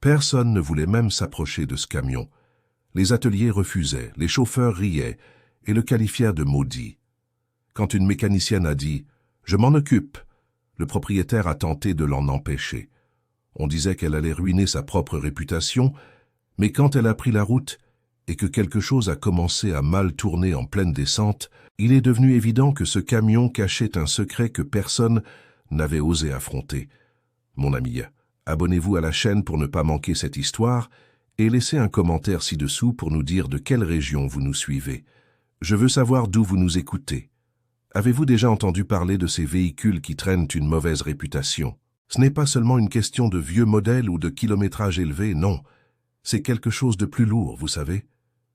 Personne ne voulait même s'approcher de ce camion. Les ateliers refusaient, les chauffeurs riaient et le qualifièrent de maudit. Quand une mécanicienne a dit « Je m'en occupe », le propriétaire a tenté de l'en empêcher. On disait qu'elle allait ruiner sa propre réputation, mais quand elle a pris la route et que quelque chose a commencé à mal tourner en pleine descente, il est devenu évident que ce camion cachait un secret que personne n'avait osé affronter. Mon ami, abonnez-vous à la chaîne pour ne pas manquer cette histoire et laissez un commentaire ci-dessous pour nous dire de quelle région vous nous suivez. Je veux savoir d'où vous nous écoutez. Avez-vous déjà entendu parler de ces véhicules qui traînent une mauvaise réputation? Ce n'est pas seulement une question de vieux modèles ou de kilométrage élevé, non. C'est quelque chose de plus lourd, vous savez.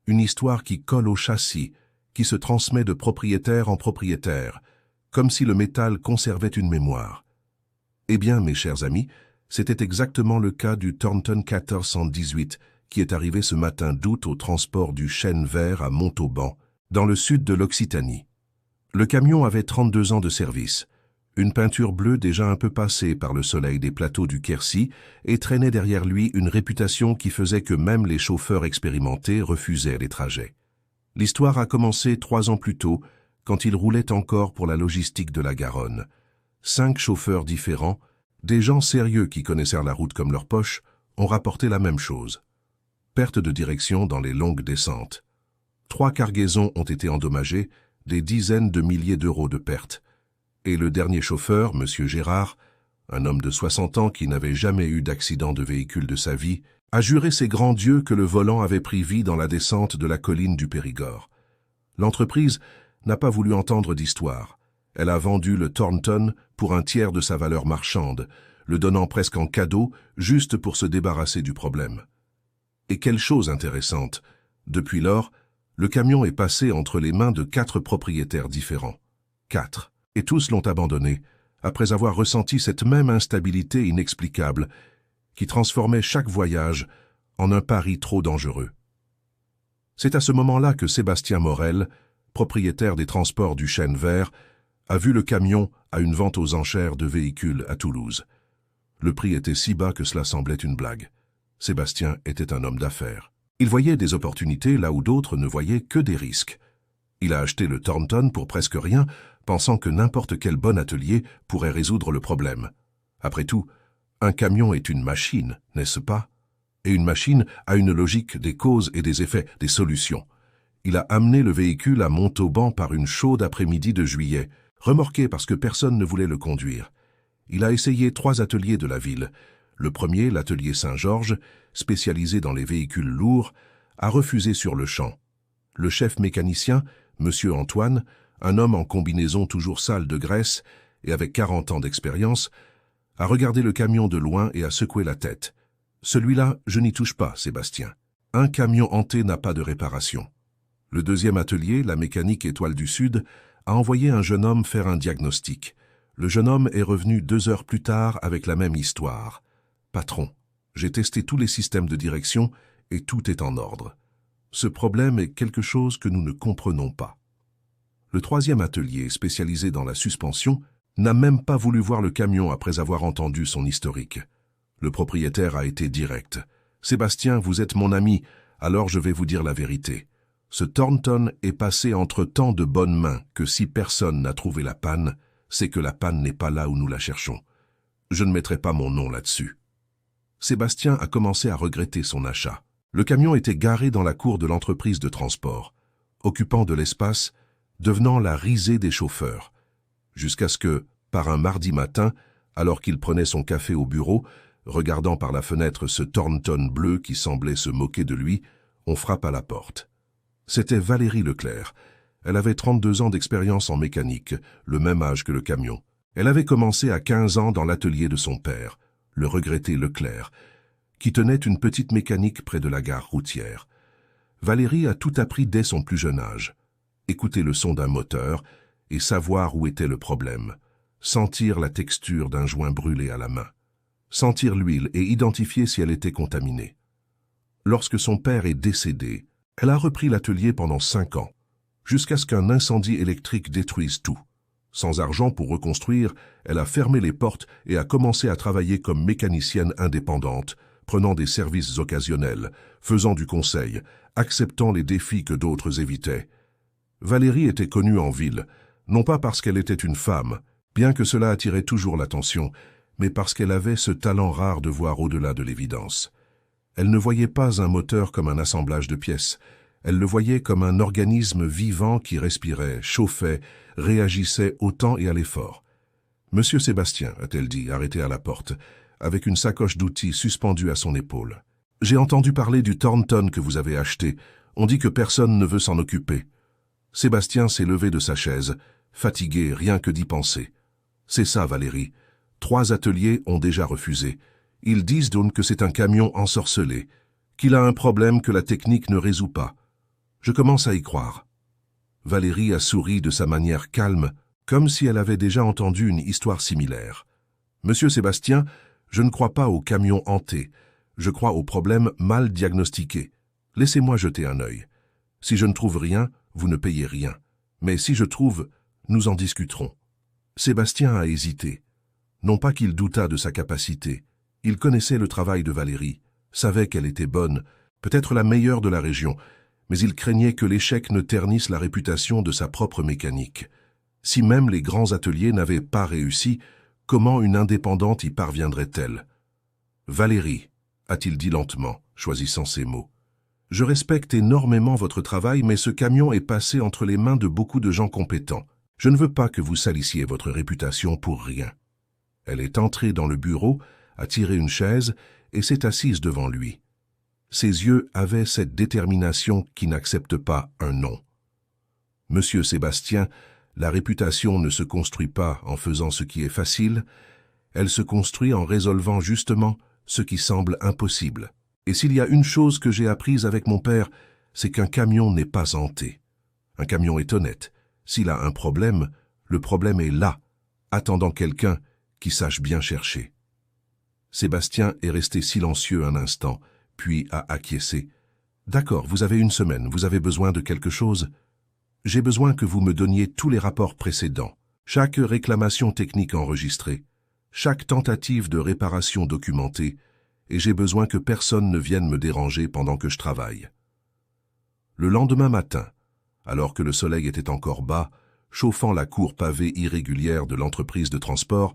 Une histoire qui colle au châssis, qui se transmet de propriétaire en propriétaire, comme si le métal conservait une mémoire. Eh bien, mes chers amis, c'était exactement le cas du Thornton 1418 qui est arrivé ce matin d'août au transport du chêne vert à Montauban, dans le sud de l'Occitanie. Le camion avait 32 ans de service, une peinture bleue déjà un peu passée par le soleil des plateaux du Quercy et traînait derrière lui une réputation qui faisait que même les chauffeurs expérimentés refusaient les trajets. L'histoire a commencé 3 ans plus tôt, quand il roulait encore pour la logistique de la Garonne. 5 chauffeurs différents, des gens sérieux qui connaissaient la route comme leur poche, ont rapporté la même chose. Perte de direction dans les longues descentes. 3 cargaisons ont été endommagées, des dizaines de milliers d'euros de pertes. Et le dernier chauffeur, M. Gérard, un homme de 60 ans qui n'avait jamais eu d'accident de véhicule de sa vie, a juré ses grands dieux que le volant avait pris vie dans la descente de la colline du Périgord. L'entreprise n'a pas voulu entendre d'histoire. Elle a vendu le Thornton pour un tiers de sa valeur marchande, le donnant presque en cadeau, juste pour se débarrasser du problème. Et quelle chose intéressante, depuis lors, le camion est passé entre les mains de 4 propriétaires différents. 4. Et tous l'ont abandonné, après avoir ressenti cette même instabilité inexplicable qui transformait chaque voyage en un pari trop dangereux. C'est à ce moment-là que Sébastien Morel, propriétaire des transports du Chêne Vert, a vu le camion à une vente aux enchères de véhicules à Toulouse. Le prix était si bas que cela semblait une blague. Sébastien était un homme d'affaires. Il voyait des opportunités là où d'autres ne voyaient que des risques. Il a acheté le Thornton pour presque rien, pensant que n'importe quel bon atelier pourrait résoudre le problème. Après tout, un camion est une machine, n'est-ce pas? Et une machine a une logique des causes et des effets, des solutions. Il a amené le véhicule à Montauban par une chaude après-midi de juillet, remorqué parce que personne ne voulait le conduire. Il a essayé 3 ateliers de la ville. Le premier, l'atelier Saint-Georges, spécialisé dans les véhicules lourds, a refusé sur le champ. Le chef mécanicien, M. Antoine, un homme en combinaison toujours sale de graisse et avec 40 ans d'expérience, a regardé le camion de loin et a secoué la tête. Celui-là, je n'y touche pas, Sébastien. Un camion hanté n'a pas de réparation. Le deuxième atelier, la mécanique Étoile du Sud, a envoyé un jeune homme faire un diagnostic. Le jeune homme est revenu 2 heures plus tard avec la même histoire. Patron, j'ai testé tous les systèmes de direction et tout est en ordre. Ce problème est quelque chose que nous ne comprenons pas. Le troisième atelier, spécialisé dans la suspension, n'a même pas voulu voir le camion après avoir entendu son historique. Le propriétaire a été direct. « Sébastien, vous êtes mon ami, alors je vais vous dire la vérité. Ce Thornton est passé entre tant de bonnes mains que si personne n'a trouvé la panne, c'est que la panne n'est pas là où nous la cherchons. Je ne mettrai pas mon nom là-dessus. » Sébastien a commencé à regretter son achat. Le camion était garé dans la cour de l'entreprise de transport, occupant de l'espace, devenant la risée des chauffeurs. Jusqu'à ce que, par un mardi matin, alors qu'il prenait son café au bureau, regardant par la fenêtre ce Thornton bleu qui semblait se moquer de lui, on frappe à la porte. C'était Valérie Leclerc. Elle avait 32 ans d'expérience en mécanique, le même âge que le camion. Elle avait commencé à 15 ans dans l'atelier de son père, le regretté Leclerc, qui tenait une petite mécanique près de la gare routière. Valérie a tout appris dès son plus jeune âge. Écouter le son d'un moteur et savoir où était le problème. Sentir la texture d'un joint brûlé à la main. Sentir l'huile et identifier si elle était contaminée. Lorsque son père est décédé, elle a repris l'atelier pendant 5 ans, jusqu'à ce qu'un incendie électrique détruise tout. Sans argent pour reconstruire, elle a fermé les portes et a commencé à travailler comme mécanicienne indépendante, prenant des services occasionnels, faisant du conseil, acceptant les défis que d'autres évitaient. Valérie était connue en ville, non pas parce qu'elle était une femme, bien que cela attirait toujours l'attention, mais parce qu'elle avait ce talent rare de voir au-delà de l'évidence. Elle ne voyait pas un moteur comme un assemblage de pièces, elle le voyait comme un organisme vivant qui respirait, chauffait, réagissait au temps et à l'effort. « Monsieur Sébastien », a-t-elle dit, arrêtée à la porte, avec une sacoche d'outils suspendue à son épaule. « J'ai entendu parler du Thornton que vous avez acheté. On dit que personne ne veut s'en occuper. » Sébastien s'est levé de sa chaise, fatigué rien que d'y penser. « C'est ça, Valérie. 3 ateliers ont déjà refusé. Ils disent donc que c'est un camion ensorcelé, qu'il a un problème que la technique ne résout pas. Je commence à y croire. » Valérie a souri de sa manière calme, comme si elle avait déjà entendu une histoire similaire. « Monsieur Sébastien, je ne crois pas aux camions hantés. Je crois aux problèmes mal diagnostiqués. Laissez-moi jeter un œil. Si je ne trouve rien, vous ne payez rien. Mais si je trouve, nous en discuterons. » Sébastien a hésité. Non pas qu'il doutât de sa capacité. Il connaissait le travail de Valérie, savait qu'elle était bonne, peut-être la meilleure de la région, mais il craignait que l'échec ne ternisse la réputation de sa propre mécanique. Si même les grands ateliers n'avaient pas réussi, comment une indépendante y parviendrait-elle? « Valérie, » a-t-il dit lentement, choisissant ses mots, « je respecte énormément votre travail, mais ce camion est passé entre les mains de beaucoup de gens compétents. Je ne veux pas que vous salissiez votre réputation pour rien. » Elle est entrée dans le bureau, a tiré une chaise et s'est assise devant lui. Ses yeux avaient cette détermination qui n'accepte pas un non. « Monsieur Sébastien, la réputation ne se construit pas en faisant ce qui est facile, elle se construit en résolvant justement ce qui semble impossible. Et s'il y a une chose que j'ai apprise avec mon père, c'est qu'un camion n'est pas hanté. Un camion est honnête. S'il a un problème, le problème est là, attendant quelqu'un qui sache bien chercher. » Sébastien est resté silencieux un instant, puis a acquiescé. « D'accord, vous avez une semaine, vous avez besoin de quelque chose ? J'ai besoin que vous me donniez tous les rapports précédents, chaque réclamation technique enregistrée, chaque tentative de réparation documentée, et j'ai besoin que personne ne vienne me déranger pendant que je travaille. » Le lendemain matin, alors que le soleil était encore bas, chauffant la cour pavée irrégulière de l'entreprise de transport,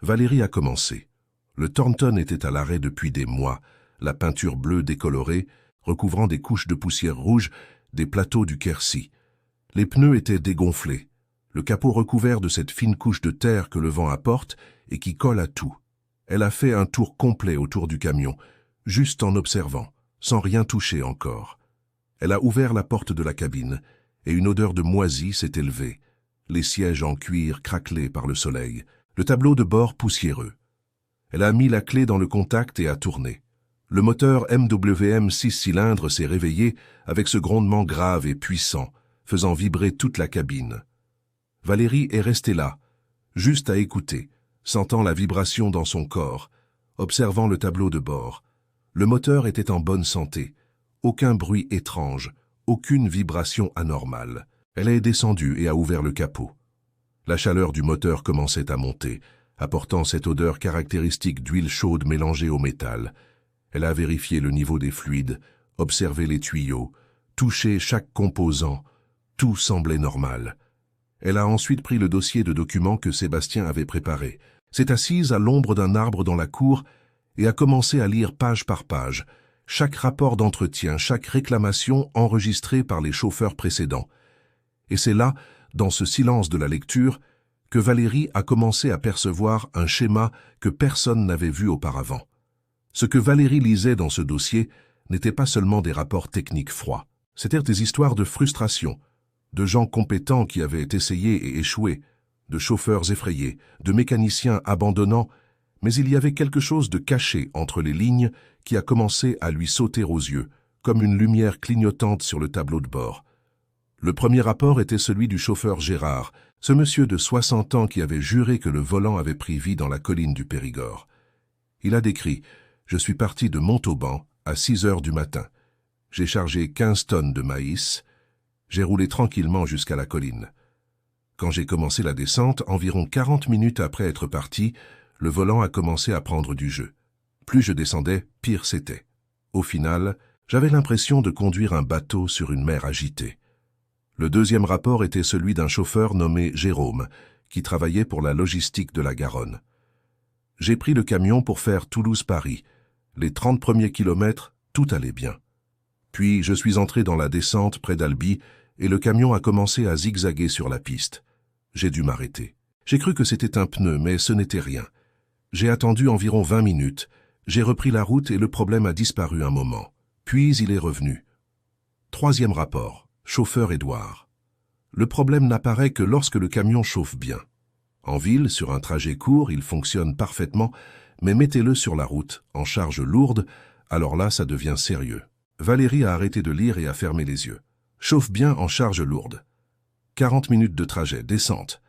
Valérie a commencé. Le Thornton était à l'arrêt depuis des mois, la peinture bleue décolorée, recouvrant des couches de poussière rouge, des plateaux du Quercy. Les pneus étaient dégonflés, le capot recouvert de cette fine couche de terre que le vent apporte et qui colle à tout. Elle a fait un tour complet autour du camion, juste en observant, sans rien toucher encore. Elle a ouvert la porte de la cabine, et une odeur de moisi s'est élevée. Les sièges en cuir craquelaient par le soleil, le tableau de bord poussiéreux. Elle a mis la clé dans le contact et a tourné. Le moteur MWM 6 cylindres s'est réveillé avec ce grondement grave et puissant, faisant vibrer toute la cabine. Valérie est restée là, juste à écouter, sentant la vibration dans son corps, observant le tableau de bord. Le moteur était en bonne santé, aucun bruit étrange, aucune vibration anormale. Elle est descendue et a ouvert le capot. La chaleur du moteur commençait à monter, apportant cette odeur caractéristique d'huile chaude mélangée au métal. Elle a vérifié le niveau des fluides, observé les tuyaux, touché chaque composant. Tout semblait normal. Elle a ensuite pris le dossier de documents que Sébastien avait préparé, s'est assise à l'ombre d'un arbre dans la cour et a commencé à lire page par page, chaque rapport d'entretien, chaque réclamation enregistrée par les chauffeurs précédents. Et c'est là, dans ce silence de la lecture, que Valérie a commencé à percevoir un schéma que personne n'avait vu auparavant. Ce que Valérie lisait dans ce dossier n'était pas seulement des rapports techniques froids, c'étaient des histoires de frustration, de gens compétents qui avaient essayé et échoué, de chauffeurs effrayés, de mécaniciens abandonnants, mais il y avait quelque chose de caché entre les lignes qui a commencé à lui sauter aux yeux, comme une lumière clignotante sur le tableau de bord. Le premier rapport était celui du chauffeur Gérard, ce monsieur de 60 ans qui avait juré que le volant avait pris vie dans la colline du Périgord. Il a décrit « Je suis parti de Montauban à 6 heures du matin. J'ai chargé 15 tonnes de maïs. J'ai roulé tranquillement jusqu'à la colline. Quand j'ai commencé la descente, environ 40 minutes après être parti, le volant a commencé à prendre du jeu. Plus je descendais, pire c'était. Au final, j'avais l'impression de conduire un bateau sur une mer agitée. Le deuxième rapport était celui d'un chauffeur nommé Jérôme, qui travaillait pour la logistique de la Garonne. J'ai pris le camion pour faire Toulouse-Paris. Les 30 premiers kilomètres, tout allait bien. Puis je suis entré dans la descente près d'Albi et le camion a commencé à zigzaguer sur la piste. J'ai dû m'arrêter. J'ai cru que c'était un pneu, mais ce n'était rien. J'ai attendu environ 20 minutes. J'ai repris la route et le problème a disparu un moment. Puis il est revenu. Troisième rapport. Chauffeur Édouard. Le problème n'apparaît que lorsque le camion chauffe bien. En ville, sur un trajet court, il fonctionne parfaitement, mais mettez-le sur la route, en charge lourde, alors là, ça devient sérieux. Valérie a arrêté de lire et a fermé les yeux. Chauffe bien en charge lourde. 40 minutes de trajet, descente.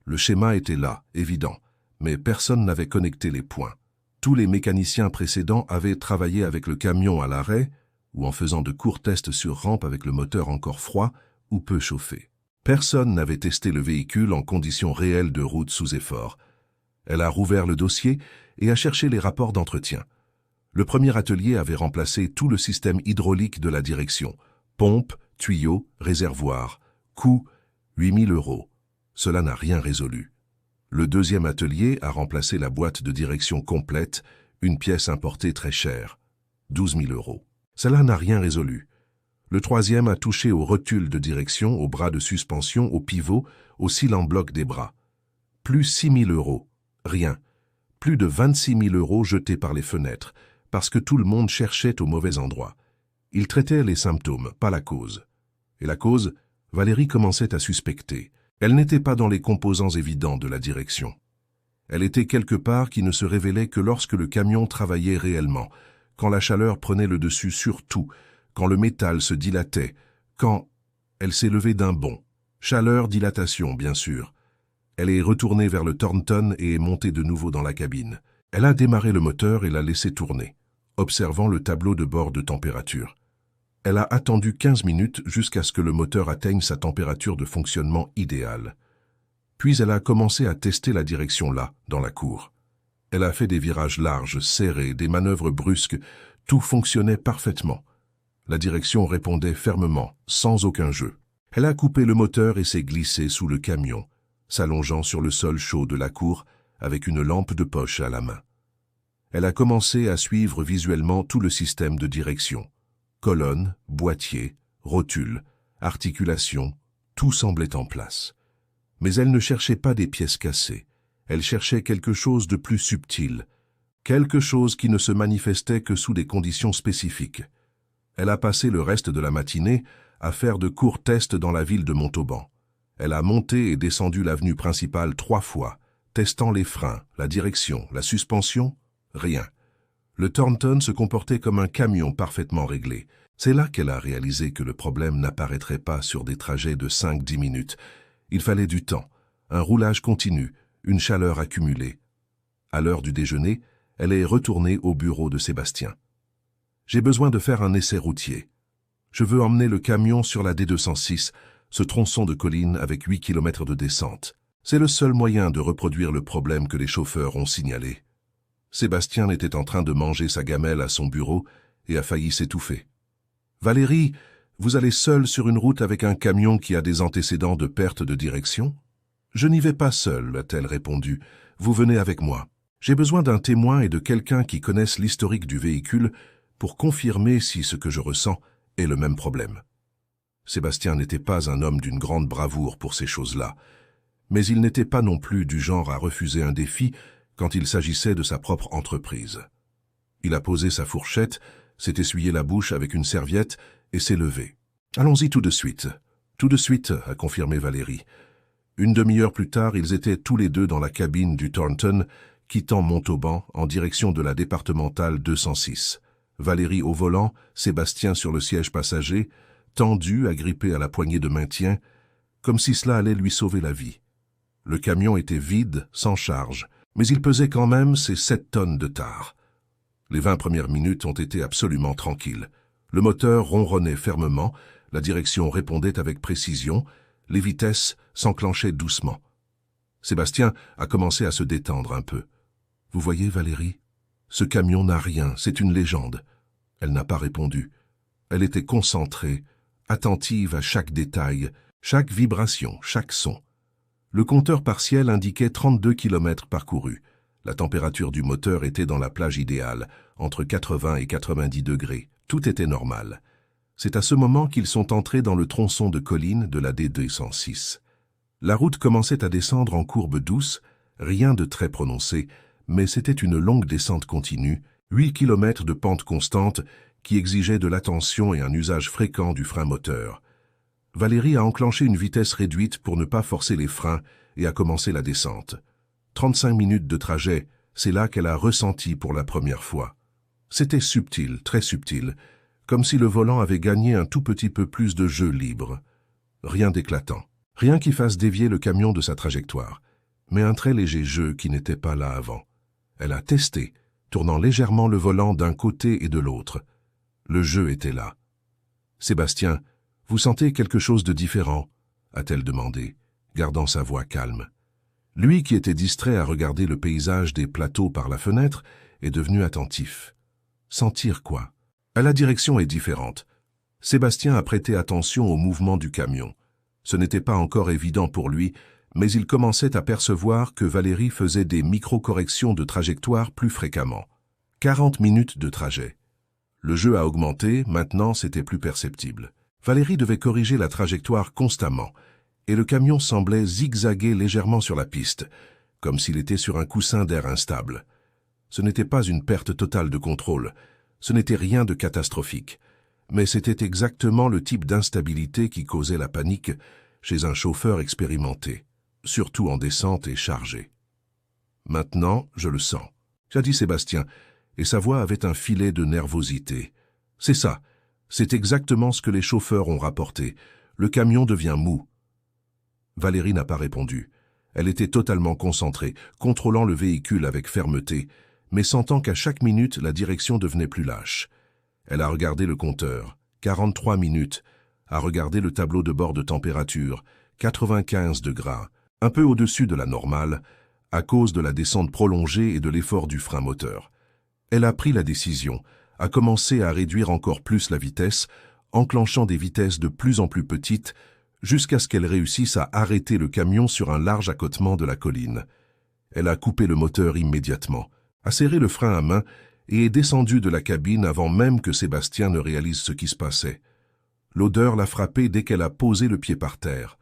Le schéma était là, évident, mais personne n'avait connecté les points. Tous les mécaniciens précédents avaient travaillé avec le camion à l'arrêt ou en faisant de courts tests sur rampe avec le moteur encore froid ou peu chauffé. Personne n'avait testé le véhicule en conditions réelles de route sous effort. Elle a rouvert le dossier et a cherché les rapports d'entretien. Le premier atelier avait remplacé tout le système hydraulique de la direction. Pompe, tuyaux, réservoir. Coût, 8 000 €. Cela n'a rien résolu. Le deuxième atelier a remplacé la boîte de direction complète, une pièce importée très chère. 12 000 €. Cela n'a rien résolu. Le troisième a touché au rotule de direction, au bras de suspension, au pivot, au cil en bloc des bras. Plus 6 000 €. Rien. Plus de 26 000 € jetés par les fenêtres, parce que tout le monde cherchait au mauvais endroit. Il traitait les symptômes, pas la cause. Et la cause, Valérie commençait à suspecter. Elle n'était pas dans les composants évidents de la direction. Elle était quelque part qui ne se révélait que lorsque le camion travaillait réellement, quand la chaleur prenait le dessus sur tout, quand le métal se dilatait, quand elle s'est levée d'un bond. Chaleur, dilatation, bien sûr. Elle est retournée vers le Thornton et est montée de nouveau dans la cabine. Elle a démarré le moteur et l'a laissé tourner, observant le tableau de bord de température. Elle a attendu 15 minutes jusqu'à ce que le moteur atteigne sa température de fonctionnement idéale. Puis elle a commencé à tester la direction là, dans la cour. Elle a fait des virages larges, serrés, des manœuvres brusques. Tout fonctionnait parfaitement. La direction répondait fermement, sans aucun jeu. Elle a coupé le moteur et s'est glissée sous le camion, s'allongeant sur le sol chaud de la cour avec une lampe de poche à la main. Elle a commencé à suivre visuellement tout le système de direction. Colonne, boîtier, rotule, articulation, tout semblait en place. Mais elle ne cherchait pas des pièces cassées. Elle cherchait quelque chose de plus subtil, quelque chose qui ne se manifestait que sous des conditions spécifiques. Elle a passé le reste de la matinée à faire de courts tests dans la ville de Montauban. Elle a monté et descendu l'avenue principale 3 fois, testant les freins, la direction, la suspension, rien. Le Thornton se comportait comme un camion parfaitement réglé. C'est là qu'elle a réalisé que le problème n'apparaîtrait pas sur des trajets de 5-10 minutes. Il fallait du temps, un roulage continu, une chaleur accumulée. À l'heure du déjeuner, elle est retournée au bureau de Sébastien. J'ai besoin de faire un essai routier. Je veux emmener le camion sur la D206, ce tronçon de colline avec 8 km de descente. C'est le seul moyen de reproduire le problème que les chauffeurs ont signalé. Sébastien était en train de manger sa gamelle à son bureau et a failli s'étouffer. « Valérie, vous allez seule sur une route avec un camion qui a des antécédents de perte de direction ?»« Je n'y vais pas seule, a-t-elle répondu. Vous venez avec moi. J'ai besoin d'un témoin et de quelqu'un qui connaisse l'historique du véhicule pour confirmer si ce que je ressens est le même problème. » Sébastien n'était pas un homme d'une grande bravoure pour ces choses-là, mais il n'était pas non plus du genre à refuser un défi quand il s'agissait de sa propre entreprise. Il a posé sa fourchette, s'est essuyé la bouche avec une serviette et s'est levé. « Allons-y tout de suite. »« Tout de suite, » a confirmé Valérie. Une demi-heure plus tard, ils étaient tous les deux dans la cabine du Thornton, quittant Montauban en direction de la départementale 206. Valérie au volant, Sébastien sur le siège passager, tendu, agrippé à la poignée de maintien, comme si cela allait lui sauver la vie. Le camion était vide, sans charge, mais il pesait quand même ses 7 tonnes de tard. Les 20 premières minutes ont été absolument tranquilles. Le moteur ronronnait fermement, la direction répondait avec précision, les vitesses s'enclenchaient doucement. Sébastien a commencé à se détendre un peu. « Vous voyez, Valérie ? Ce camion n'a rien, c'est une légende. » Elle n'a pas répondu. Elle était concentrée, attentive à chaque détail, chaque vibration, chaque son. Le compteur partiel indiquait 32 km parcourus. La température du moteur était dans la plage idéale, entre 80 et 90 degrés. Tout était normal. C'est à ce moment qu'ils sont entrés dans le tronçon de colline de la D206. La route commençait à descendre en courbe douce, rien de très prononcé, mais c'était une longue descente continue, 8 km de pente constante qui exigeait de l'attention et un usage fréquent du frein moteur. Valérie a enclenché une vitesse réduite pour ne pas forcer les freins et a commencé la descente. 35 minutes de trajet, c'est là qu'elle a ressenti pour la première fois. C'était subtil, très subtil, comme si le volant avait gagné un tout petit peu plus de jeu libre. Rien d'éclatant, rien qui fasse dévier le camion de sa trajectoire, mais un très léger jeu qui n'était pas là avant. Elle a testé, tournant légèrement le volant d'un côté et de l'autre. Le jeu était là. « Sébastien, vous sentez quelque chose de différent ?» a-t-elle demandé, gardant sa voix calme. Lui, qui était distrait à regarder le paysage des plateaux par la fenêtre, est devenu attentif. Sentir quoi? La direction est différente. Sébastien a prêté attention au mouvement du camion. Ce n'était pas encore évident pour lui, mais il commençait à percevoir que Valérie faisait des micro-corrections de trajectoire plus fréquemment. 40 minutes de trajet. Le jeu a augmenté, maintenant c'était plus perceptible. Valérie devait corriger la trajectoire constamment, et le camion semblait zigzaguer légèrement sur la piste, comme s'il était sur un coussin d'air instable. Ce n'était pas une perte totale de contrôle, ce n'était rien de catastrophique, mais c'était exactement le type d'instabilité qui causait la panique chez un chauffeur expérimenté, surtout en descente et chargé. « Maintenant, je le sens », a dit Sébastien, et sa voix avait un filet de nervosité. « C'est ça, c'est exactement ce que les chauffeurs ont rapporté. Le camion devient mou. » Valérie n'a pas répondu. Elle était totalement concentrée, contrôlant le véhicule avec fermeté, mais sentant qu'à chaque minute, la direction devenait plus lâche. Elle a regardé le compteur, 43 minutes, a regardé le tableau de bord de température, 95 degrés, un peu au-dessus de la normale, à cause de la descente prolongée et de l'effort du frein moteur. Elle a pris la décision, a commencé à réduire encore plus la vitesse, enclenchant des vitesses de plus en plus petites, jusqu'à ce qu'elle réussisse à arrêter le camion sur un large accotement de la colline. Elle a coupé le moteur immédiatement, a serré le frein à main et est descendue de la cabine avant même que Sébastien ne réalise ce qui se passait. L'odeur l'a frappée dès qu'elle a posé le pied par terre.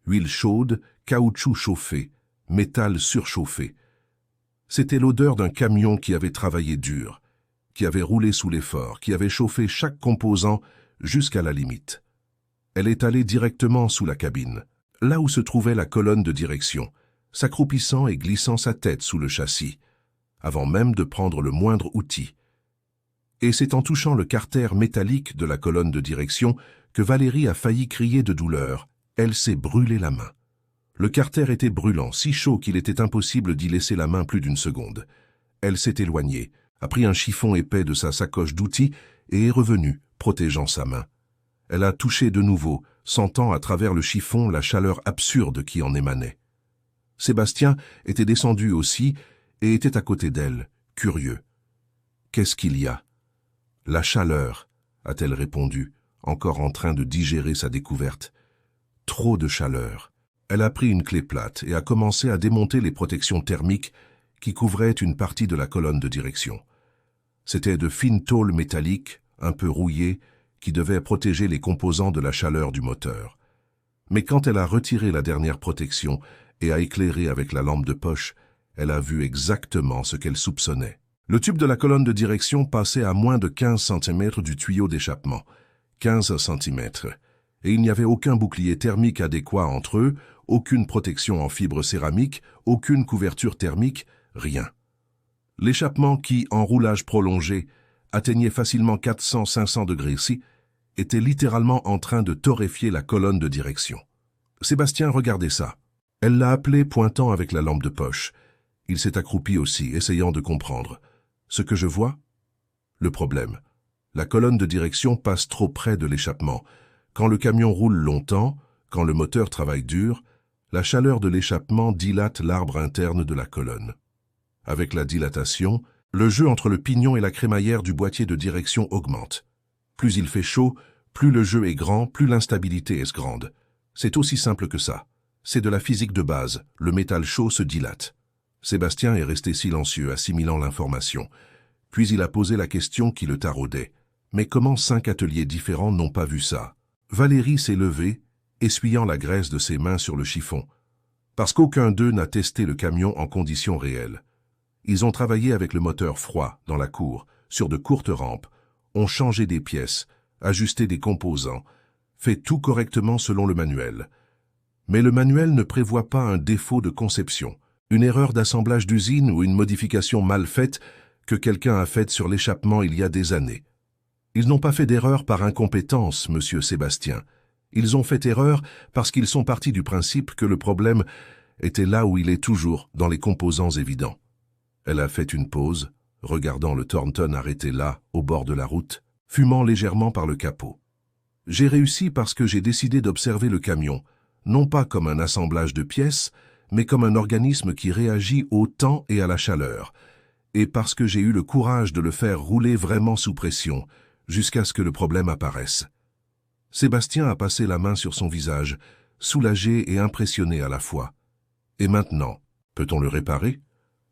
Huile chaude, caoutchouc chauffé, métal surchauffé. C'était l'odeur d'un camion qui avait travaillé dur, qui avait roulé sous l'effort, qui avait chauffé chaque composant jusqu'à la limite. Elle est allée directement sous la cabine, là où se trouvait la colonne de direction, s'accroupissant et glissant sa tête sous le châssis, avant même de prendre le moindre outil. Et c'est en touchant le carter métallique de la colonne de direction que Valérie a failli crier de douleur. Elle s'est brûlé la main. Le carter était brûlant, si chaud qu'il était impossible d'y laisser la main plus d'une seconde. Elle s'est éloignée, a pris un chiffon épais de sa sacoche d'outils et est revenue, protégeant sa main. Elle a touché de nouveau, sentant à travers le chiffon la chaleur absurde qui en émanait. Sébastien était descendu aussi et était à côté d'elle, curieux. « Qu'est-ce qu'il y a ?»« La chaleur, » a-t-elle répondu, encore en train de digérer sa découverte. « Trop de chaleur. » Elle a pris une clé plate et a commencé à démonter les protections thermiques qui couvraient une partie de la colonne de direction. C'était de fines tôles métalliques, un peu rouillées, qui devaient protéger les composants de la chaleur du moteur. Mais quand elle a retiré la dernière protection et a éclairé avec la lampe de poche, elle a vu exactement ce qu'elle soupçonnait. Le tube de la colonne de direction passait à moins de 15 cm du tuyau d'échappement. 15 cm. Et il n'y avait aucun bouclier thermique adéquat entre eux, aucune protection en fibre céramique, aucune couverture thermique, rien. L'échappement qui, en roulage prolongé, atteignait facilement 400-500 degrés C, était littéralement en train de torréfier la colonne de direction. Sébastien regardait ça. Elle l'a appelé pointant avec la lampe de poche. Il s'est accroupi aussi, essayant de comprendre. Ce que je vois? Le problème. La colonne de direction passe trop près de l'échappement. Quand le camion roule longtemps, quand le moteur travaille dur, la chaleur de l'échappement dilate l'arbre interne de la colonne. Avec la dilatation, Le jeu entre le pignon et la crémaillère du boîtier de direction augmente. Plus il fait chaud, plus le jeu est grand, plus l'instabilité est grande. C'est aussi simple que ça. C'est de la physique de base, le métal chaud se dilate. Sébastien est resté silencieux, assimilant l'information. Puis il a posé la question qui le taraudait. Mais comment 5 ateliers différents n'ont pas vu ça? Valérie s'est levée, essuyant la graisse de ses mains sur le chiffon. Parce qu'aucun d'eux n'a testé le camion en conditions réelles. Ils ont travaillé avec le moteur froid, dans la cour, sur de courtes rampes, ont changé des pièces, ajusté des composants, fait tout correctement selon le manuel. Mais le manuel ne prévoit pas un défaut de conception, une erreur d'assemblage d'usine ou une modification mal faite que quelqu'un a faite sur l'échappement il y a des années. Ils n'ont pas fait d'erreur par incompétence, monsieur Sébastien. Ils ont fait erreur parce qu'ils sont partis du principe que le problème était là où il est toujours, dans les composants évidents. Elle a fait une pause, regardant le Thornton arrêté là, au bord de la route, fumant légèrement par le capot. J'ai réussi parce que j'ai décidé d'observer le camion, non pas comme un assemblage de pièces, mais comme un organisme qui réagit au temps et à la chaleur, et parce que j'ai eu le courage de le faire rouler vraiment sous pression, jusqu'à ce que le problème apparaisse. Sébastien a passé la main sur son visage, soulagé et impressionné à la fois. Et maintenant, peut-on le réparer?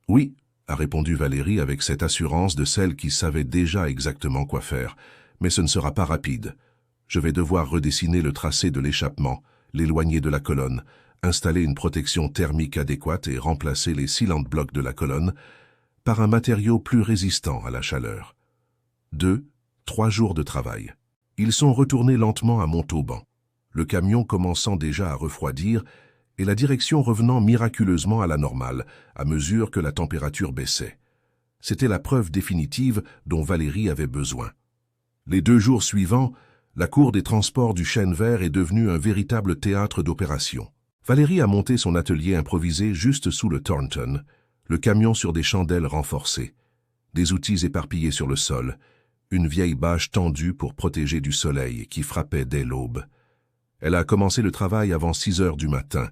Oui, a répondu Valérie avec cette assurance de celle qui savait déjà exactement quoi faire, mais ce ne sera pas rapide. Je vais devoir redessiner le tracé de l'échappement, l'éloigner de la colonne, installer une protection thermique adéquate et remplacer les sealant blocs de la colonne par un matériau plus résistant à la chaleur. 2-3 jours de travail. Ils sont retournés lentement à Montauban, le camion commençant déjà à refroidir et la direction revenant miraculeusement à la normale à mesure que la température baissait. C'était la preuve définitive dont Valérie avait besoin. Les 2 jours suivants, la cour des transports du Chêne Vert est devenue un véritable théâtre d'opération. Valérie a monté son atelier improvisé juste sous le Thornton, le camion sur des chandelles renforcées, des outils éparpillés sur le sol, une vieille bâche tendue pour protéger du soleil qui frappait dès l'aube. Elle a commencé le travail avant 6 heures du matin,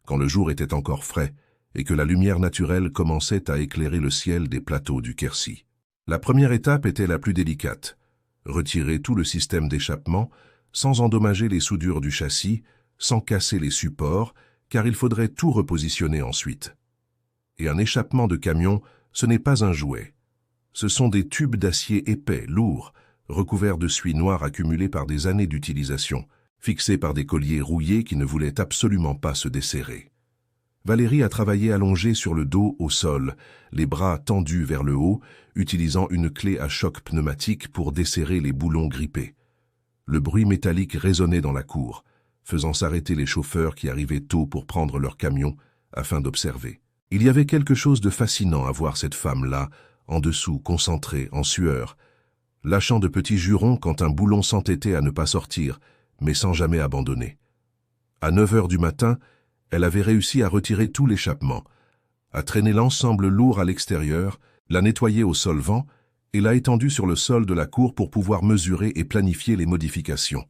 quand le jour était encore frais et que la lumière naturelle commençait à éclairer le ciel des plateaux du Quercy. La première étape était la plus délicate, retirer tout le système d'échappement sans endommager les soudures du châssis, sans casser les supports, car il faudrait tout repositionner ensuite. Et un échappement de camion, ce n'est pas un jouet. Ce sont des tubes d'acier épais, lourds, recouverts de suie noire accumulée par des années d'utilisation, fixés par des colliers rouillés qui ne voulaient absolument pas se desserrer. Valérie a travaillé allongée sur le dos au sol, les bras tendus vers le haut, utilisant une clé à choc pneumatique pour desserrer les boulons grippés. Le bruit métallique résonnait dans la cour, faisant s'arrêter les chauffeurs qui arrivaient tôt pour prendre leur camion afin d'observer. Il y avait quelque chose de fascinant à voir cette femme-là, en dessous, concentrée, en sueur, lâchant de petits jurons quand un boulon s'entêtait à ne pas sortir, mais sans jamais abandonner. À 9 heures du matin, elle avait réussi à retirer tout l'échappement, à traîner l'ensemble lourd à l'extérieur, l'a nettoyé au solvant et l'a étendu sur le sol de la cour pour pouvoir mesurer et planifier les modifications.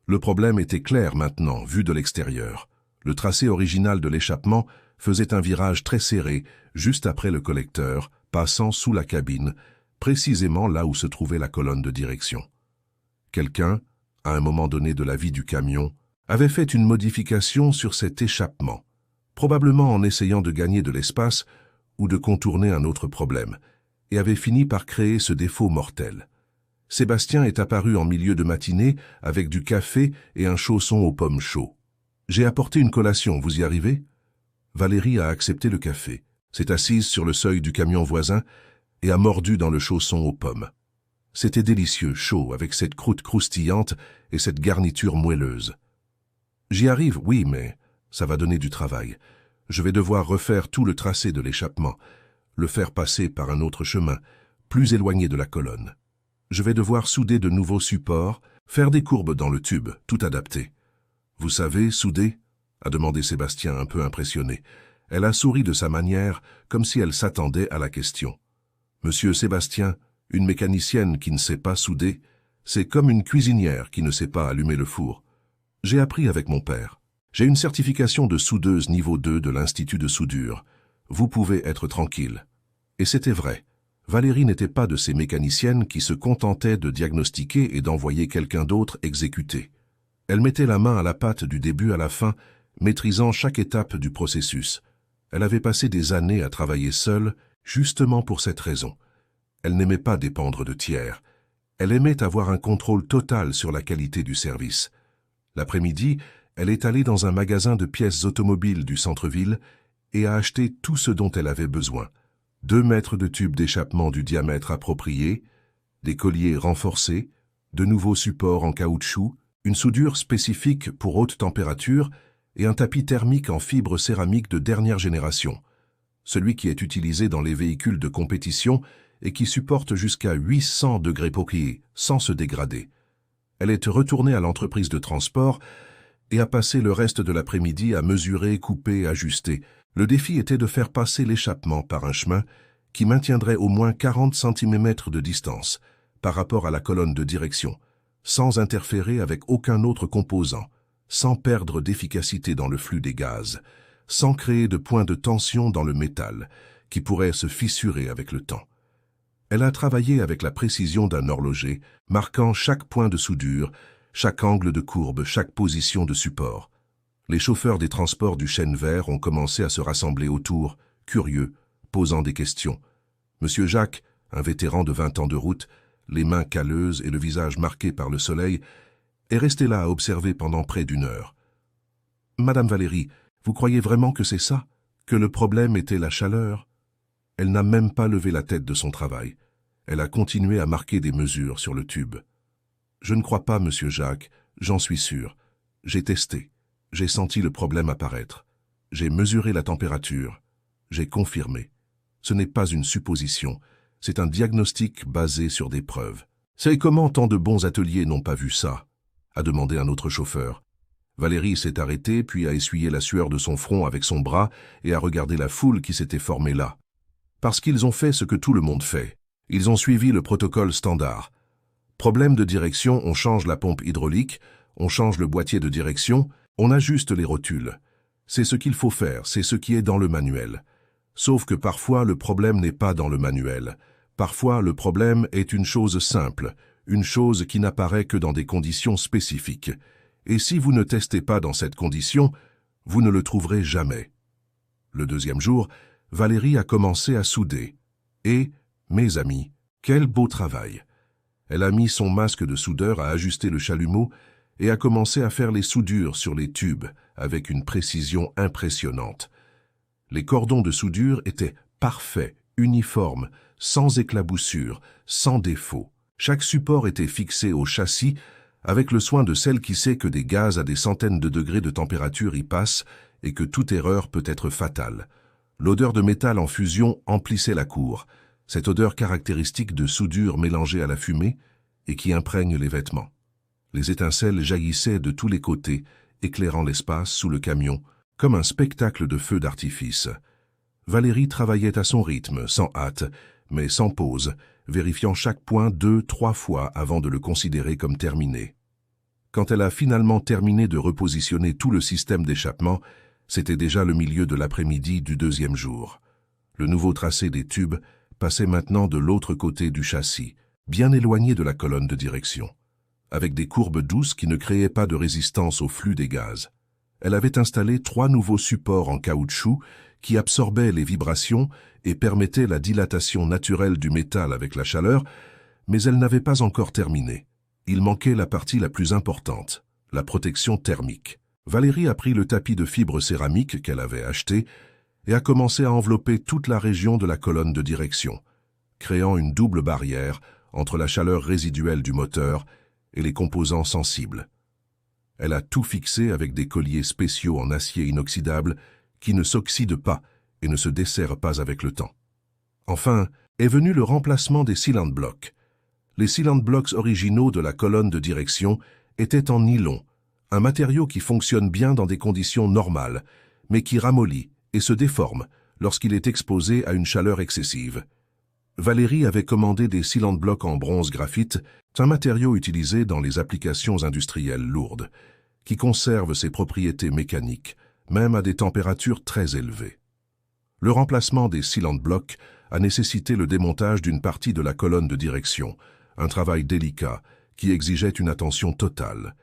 Le problème était clair maintenant, vu de l'extérieur. Le tracé original de l'échappement faisait un virage très serré, juste après le collecteur, passant sous la cabine, précisément là où se trouvait la colonne de direction. Quelqu'un, à un moment donné de la vie du camion, avait fait une modification sur cet échappement, probablement en essayant de gagner de l'espace ou de contourner un autre problème, et avait fini par créer ce défaut mortel. Sébastien est apparu en milieu de matinée avec du café et un chausson aux pommes chauds. « J'ai apporté une collation, vous y arrivez ?» Valérie a accepté le café, s'est assise sur le seuil du camion voisin et a mordu dans le chausson aux pommes. C'était délicieux, chaud, avec cette croûte croustillante et cette garniture moelleuse. « J'y arrive, oui, mais ça va donner du travail. Je vais devoir refaire tout le tracé de l'échappement, le faire passer par un autre chemin, plus éloigné de la colonne. Je vais devoir souder de nouveaux supports, faire des courbes dans le tube, tout adapté. Vous savez, souder ?» a demandé Sébastien un peu impressionné. Elle a souri de sa manière, comme si elle s'attendait à la question. « Monsieur Sébastien, une mécanicienne qui ne sait pas souder, c'est comme une cuisinière qui ne sait pas allumer le four. J'ai appris avec mon père. J'ai une certification de soudeuse niveau 2 de l'Institut de soudure. Vous pouvez être tranquille. » Et c'était vrai. Valérie n'était pas de ces mécaniciennes qui se contentaient de diagnostiquer et d'envoyer quelqu'un d'autre exécuter. Elle mettait la main à la pâte du début à la fin, maîtrisant chaque étape du processus. Elle avait passé des années à travailler seule, justement pour cette raison. Elle n'aimait pas dépendre de tiers. Elle aimait avoir un contrôle total sur la qualité du service. L'après-midi, elle est allée dans un magasin de pièces automobiles du centre-ville et a acheté tout ce dont elle avait besoin. 2 mètres de tubes d'échappement du diamètre approprié, des colliers renforcés, de nouveaux supports en caoutchouc, une soudure spécifique pour haute température et un tapis thermique en fibre céramique de dernière génération, celui qui est utilisé dans les véhicules de compétition et qui supporte jusqu'à 800 degrés Celsius sans se dégrader. Elle est retournée à l'entreprise de transport et a passé le reste de l'après-midi à mesurer, couper, ajuster. Le défi était de faire passer l'échappement par un chemin qui maintiendrait au moins 40 cm de distance par rapport à la colonne de direction, sans interférer avec aucun autre composant, sans perdre d'efficacité dans le flux des gaz, sans créer de points de tension dans le métal qui pourrait se fissurer avec le temps. Elle a travaillé avec la précision d'un horloger, marquant chaque point de soudure, chaque angle de courbe, chaque position de support. Les chauffeurs des transports du chêne vert ont commencé à se rassembler autour, curieux, posant des questions. Monsieur Jacques, un vétéran de 20 ans de route, les mains calleuses et le visage marqué par le soleil, est resté là à observer pendant près d'1 heure. « Madame Valérie, vous croyez vraiment que c'est ça? Que le problème était la chaleur ?» Elle n'a même pas levé la tête de son travail. Elle a continué à marquer des mesures sur le tube. « Je ne crois pas, monsieur Jacques, j'en suis sûr. J'ai testé. J'ai senti le problème apparaître. J'ai mesuré la température. J'ai confirmé. Ce n'est pas une supposition. C'est un diagnostic basé sur des preuves. »« C'est comment tant de bons ateliers n'ont pas vu ça ?» a demandé un autre chauffeur. Valérie s'est arrêtée, puis a essuyé la sueur de son front avec son bras et a regardé la foule qui s'était formée là. Parce qu'ils ont fait ce que tout le monde fait. Ils ont suivi le protocole standard. Problème de direction, on change la pompe hydraulique, on change le boîtier de direction, on ajuste les rotules. C'est ce qu'il faut faire, c'est ce qui est dans le manuel. Sauf que parfois le problème n'est pas dans le manuel. Parfois le problème est une chose simple, une chose qui n'apparaît que dans des conditions spécifiques. Et si vous ne testez pas dans cette condition, vous ne le trouverez jamais. Le deuxième jour, Valérie a commencé à souder. Et, mes amis, quel beau travail! Elle a mis son masque de soudeur à ajuster le chalumeau et a commencé à faire les soudures sur les tubes avec une précision impressionnante. Les cordons de soudure étaient parfaits, uniformes, sans éclaboussures, sans défaut. Chaque support était fixé au châssis avec le soin de celle qui sait que des gaz à des centaines de degrés de température y passent et que toute erreur peut être fatale. L'odeur de métal en fusion emplissait la cour, cette odeur caractéristique de soudure mélangée à la fumée et qui imprègne les vêtements. Les étincelles jaillissaient de tous les côtés, éclairant l'espace sous le camion, comme un spectacle de feux d'artifice. Valérie travaillait à son rythme, sans hâte, mais sans pause, vérifiant chaque point 2-3 fois avant de le considérer comme terminé. Quand elle a finalement terminé de repositionner tout le système d'échappement, c'était déjà le milieu de l'après-midi du 2e jour. Le nouveau tracé des tubes passait maintenant de l'autre côté du châssis, bien éloigné de la colonne de direction, avec des courbes douces qui ne créaient pas de résistance au flux des gaz. Elle avait installé 3 nouveaux supports en caoutchouc qui absorbaient les vibrations et permettaient la dilatation naturelle du métal avec la chaleur, mais elle n'avait pas encore terminé. Il manquait la partie la plus importante, la protection thermique. Valérie a pris le tapis de fibre céramique qu'elle avait acheté et a commencé à envelopper toute la région de la colonne de direction, créant une double barrière entre la chaleur résiduelle du moteur et les composants sensibles. Elle a tout fixé avec des colliers spéciaux en acier inoxydable qui ne s'oxydent pas et ne se desserrent pas avec le temps. Enfin, est venu le remplacement des cylinder blocks. Les cylinder blocks originaux de la colonne de direction étaient en nylon, un matériau qui fonctionne bien dans des conditions normales, mais qui ramollit et se déforme lorsqu'il est exposé à une chaleur excessive. Valérie avait commandé des cylinder blocks en bronze graphite, un matériau utilisé dans les applications industrielles lourdes, qui conserve ses propriétés mécaniques, même à des températures très élevées. Le remplacement des cylinder blocks a nécessité le démontage d'une partie de la colonne de direction, un travail délicat qui exigeait une attention totale.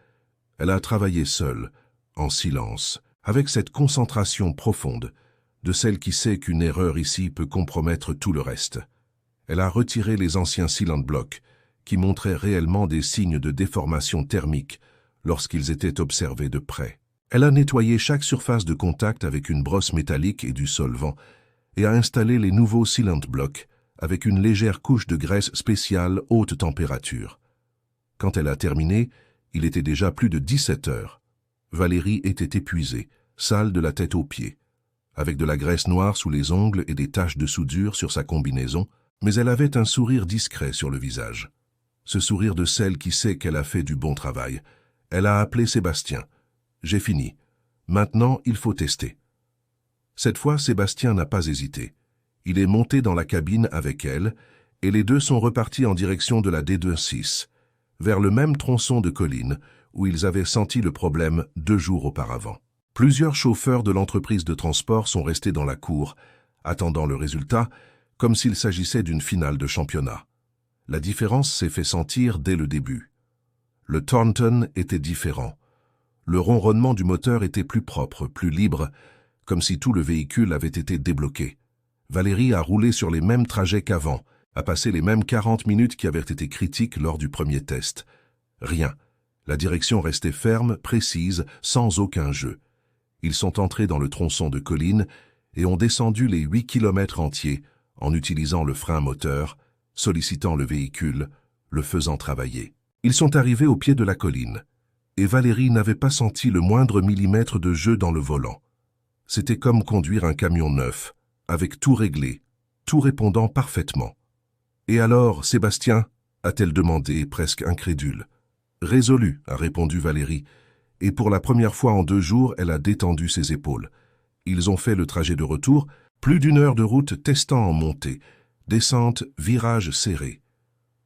Elle a travaillé seule, en silence, avec cette concentration profonde de celle qui sait qu'une erreur ici peut compromettre tout le reste. Elle a retiré les anciens cylinder blocs qui montraient réellement des signes de déformation thermique lorsqu'ils étaient observés de près. Elle a nettoyé chaque surface de contact avec une brosse métallique et du solvant et a installé les nouveaux cylinder blocs avec une légère couche de graisse spéciale haute température. Quand elle a terminé, il était déjà plus de 17 heures. Valérie était épuisée, sale de la tête aux pieds, avec de la graisse noire sous les ongles et des taches de soudure sur sa combinaison, mais elle avait un sourire discret sur le visage. Ce sourire de celle qui sait qu'elle a fait du bon travail. Elle a appelé Sébastien. « J'ai fini. Maintenant, il faut tester. » Cette fois, Sébastien n'a pas hésité. Il est monté dans la cabine avec elle, et les deux sont repartis en direction de la D26, vers le même tronçon de colline où ils avaient senti le problème 2 jours auparavant. Plusieurs chauffeurs de l'entreprise de transport sont restés dans la cour, attendant le résultat, comme s'il s'agissait d'une finale de championnat. La différence s'est fait sentir dès le début. Le Thornton était différent. Le ronronnement du moteur était plus propre, plus libre, comme si tout le véhicule avait été débloqué. Valérie a roulé sur les mêmes trajets qu'avant, a passé les mêmes 40 minutes qui avaient été critiques lors du premier test. Rien. La direction restait ferme, précise, sans aucun jeu. Ils sont entrés dans le tronçon de colline et ont descendu les 8 kilomètres entiers en utilisant le frein moteur, sollicitant le véhicule, le faisant travailler. Ils sont arrivés au pied de la colline, et Valérie n'avait pas senti le moindre millimètre de jeu dans le volant. C'était comme conduire un camion neuf, avec tout réglé, tout répondant parfaitement. « Et alors, Sébastien ?» a-t-elle demandé, presque incrédule. « Résolu » a répondu Valérie, et pour la première fois en 2 jours, elle a détendu ses épaules. Ils ont fait le trajet de retour, plus d'1 heure de route testant en montée, descente, virage serré.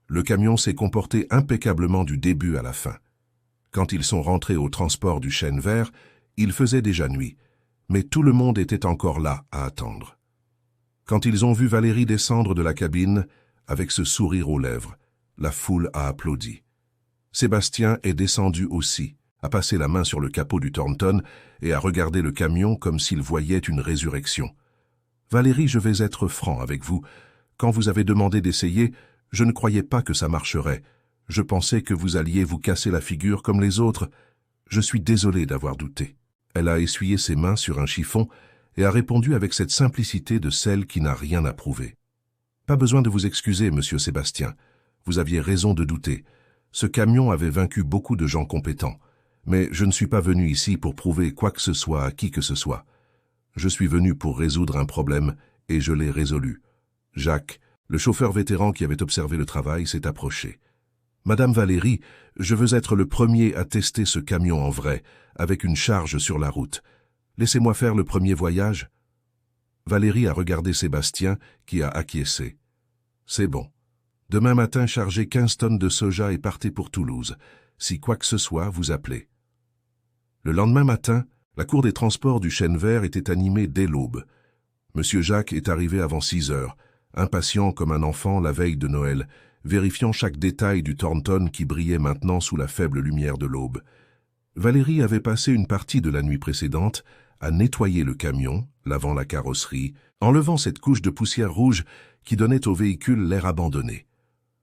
Le camion s'est comporté impeccablement du début à la fin. Quand ils sont rentrés au transport du Chêne Vert, il faisait déjà nuit, mais tout le monde était encore là à attendre. Quand ils ont vu Valérie descendre de la cabine, avec ce sourire aux lèvres, la foule a applaudi. Sébastien est descendu aussi, a passé la main sur le capot du Thornton et a regardé le camion comme s'il voyait une résurrection. « Valérie, je vais être franc avec vous. Quand vous avez demandé d'essayer, je ne croyais pas que ça marcherait. Je pensais que vous alliez vous casser la figure comme les autres. Je suis désolé d'avoir douté. » Elle a essuyé ses mains sur un chiffon et a répondu avec cette simplicité de celle qui n'a rien à prouver. « Pas besoin de vous excuser, monsieur Sébastien. Vous aviez raison de douter. Ce camion avait vaincu beaucoup de gens compétents. Mais je ne suis pas venu ici pour prouver quoi que ce soit à qui que ce soit. Je suis venu pour résoudre un problème et je l'ai résolu. » Jacques, le chauffeur vétéran qui avait observé le travail, s'est approché. « Madame Valérie, je veux être le premier à tester ce camion en vrai, avec une charge sur la route. Laissez-moi faire le premier voyage. » Valérie a regardé Sébastien, qui a acquiescé. « C'est bon. Demain matin, chargez 15 tonnes de soja et partez pour Toulouse. Si quoi que ce soit, vous appelez. » Le lendemain matin, la cour des transports du Chêne Vert était animée dès l'aube. Monsieur Jacques est arrivé avant 6 heures, impatient comme un enfant la veille de Noël, vérifiant chaque détail du Thornton qui brillait maintenant sous la faible lumière de l'aube. Valérie avait passé une partie de la nuit précédente à nettoyer le camion, lavant la carrosserie, enlevant cette couche de poussière rouge qui donnait au véhicule l'air abandonné.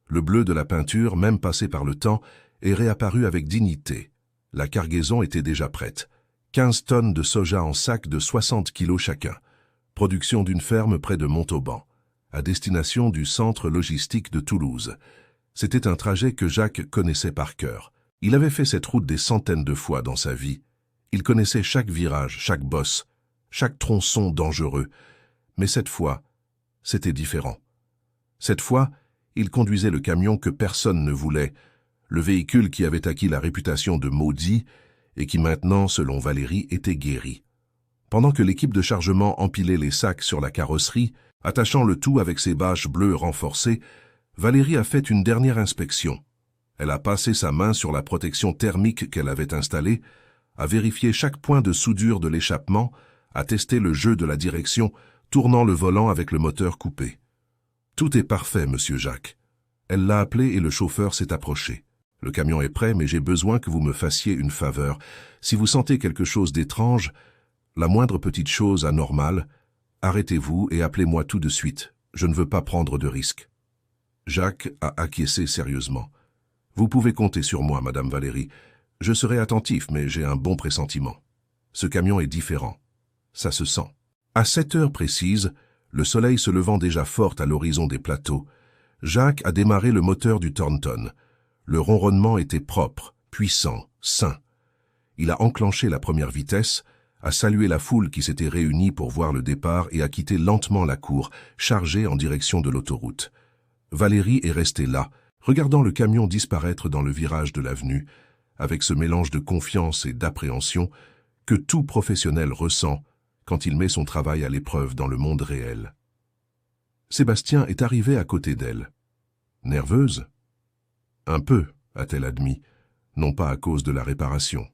Le bleu de la peinture, même passé par le temps, est réapparu avec dignité. La cargaison était déjà prête. 15 tonnes de soja en sac de 60 kilos chacun. Production d'une ferme près de Montauban, à destination du centre logistique de Toulouse. C'était un trajet que Jacques connaissait par cœur. Il avait fait cette route des centaines de fois dans sa vie. Il connaissait chaque virage, chaque bosse, chaque tronçon dangereux. Mais cette fois, c'était différent. Cette fois, il conduisait le camion que personne ne voulait, le véhicule qui avait acquis la réputation de maudit et qui maintenant, selon Valérie, était guéri. Pendant que l'équipe de chargement empilait les sacs sur la carrosserie, attachant le tout avec ses bâches bleues renforcées, Valérie a fait une dernière inspection. Elle a passé sa main sur la protection thermique qu'elle avait installée, a vérifié chaque point de soudure de l'échappement, a testé le jeu de la direction, tournant le volant avec le moteur coupé. Tout est parfait, monsieur Jacques. Elle l'a appelé et le chauffeur s'est approché. Le camion est prêt, mais j'ai besoin que vous me fassiez une faveur. Si vous sentez quelque chose d'étrange, la moindre petite chose anormale, arrêtez-vous et appelez-moi tout de suite. Je ne veux pas prendre de risques. Jacques a acquiescé sérieusement. Vous pouvez compter sur moi, Madame Valérie. Je serai attentif, mais j'ai un bon pressentiment. Ce camion est différent. Ça se sent. À 7 heures précises, le soleil se levant déjà fort à l'horizon des plateaux, Jacques a démarré le moteur du Thornton. Le ronronnement était propre, puissant, sain. Il a enclenché la première vitesse, a salué la foule qui s'était réunie pour voir le départ et a quitté lentement la cour, chargée en direction de l'autoroute. Valérie est restée là, regardant le camion disparaître dans le virage de l'avenue, avec ce mélange de confiance et d'appréhension que tout professionnel ressent quand il met son travail à l'épreuve dans le monde réel. Sébastien est arrivé à côté d'elle. Nerveuse? Un peu, a-t-elle admis, non pas à cause de la réparation.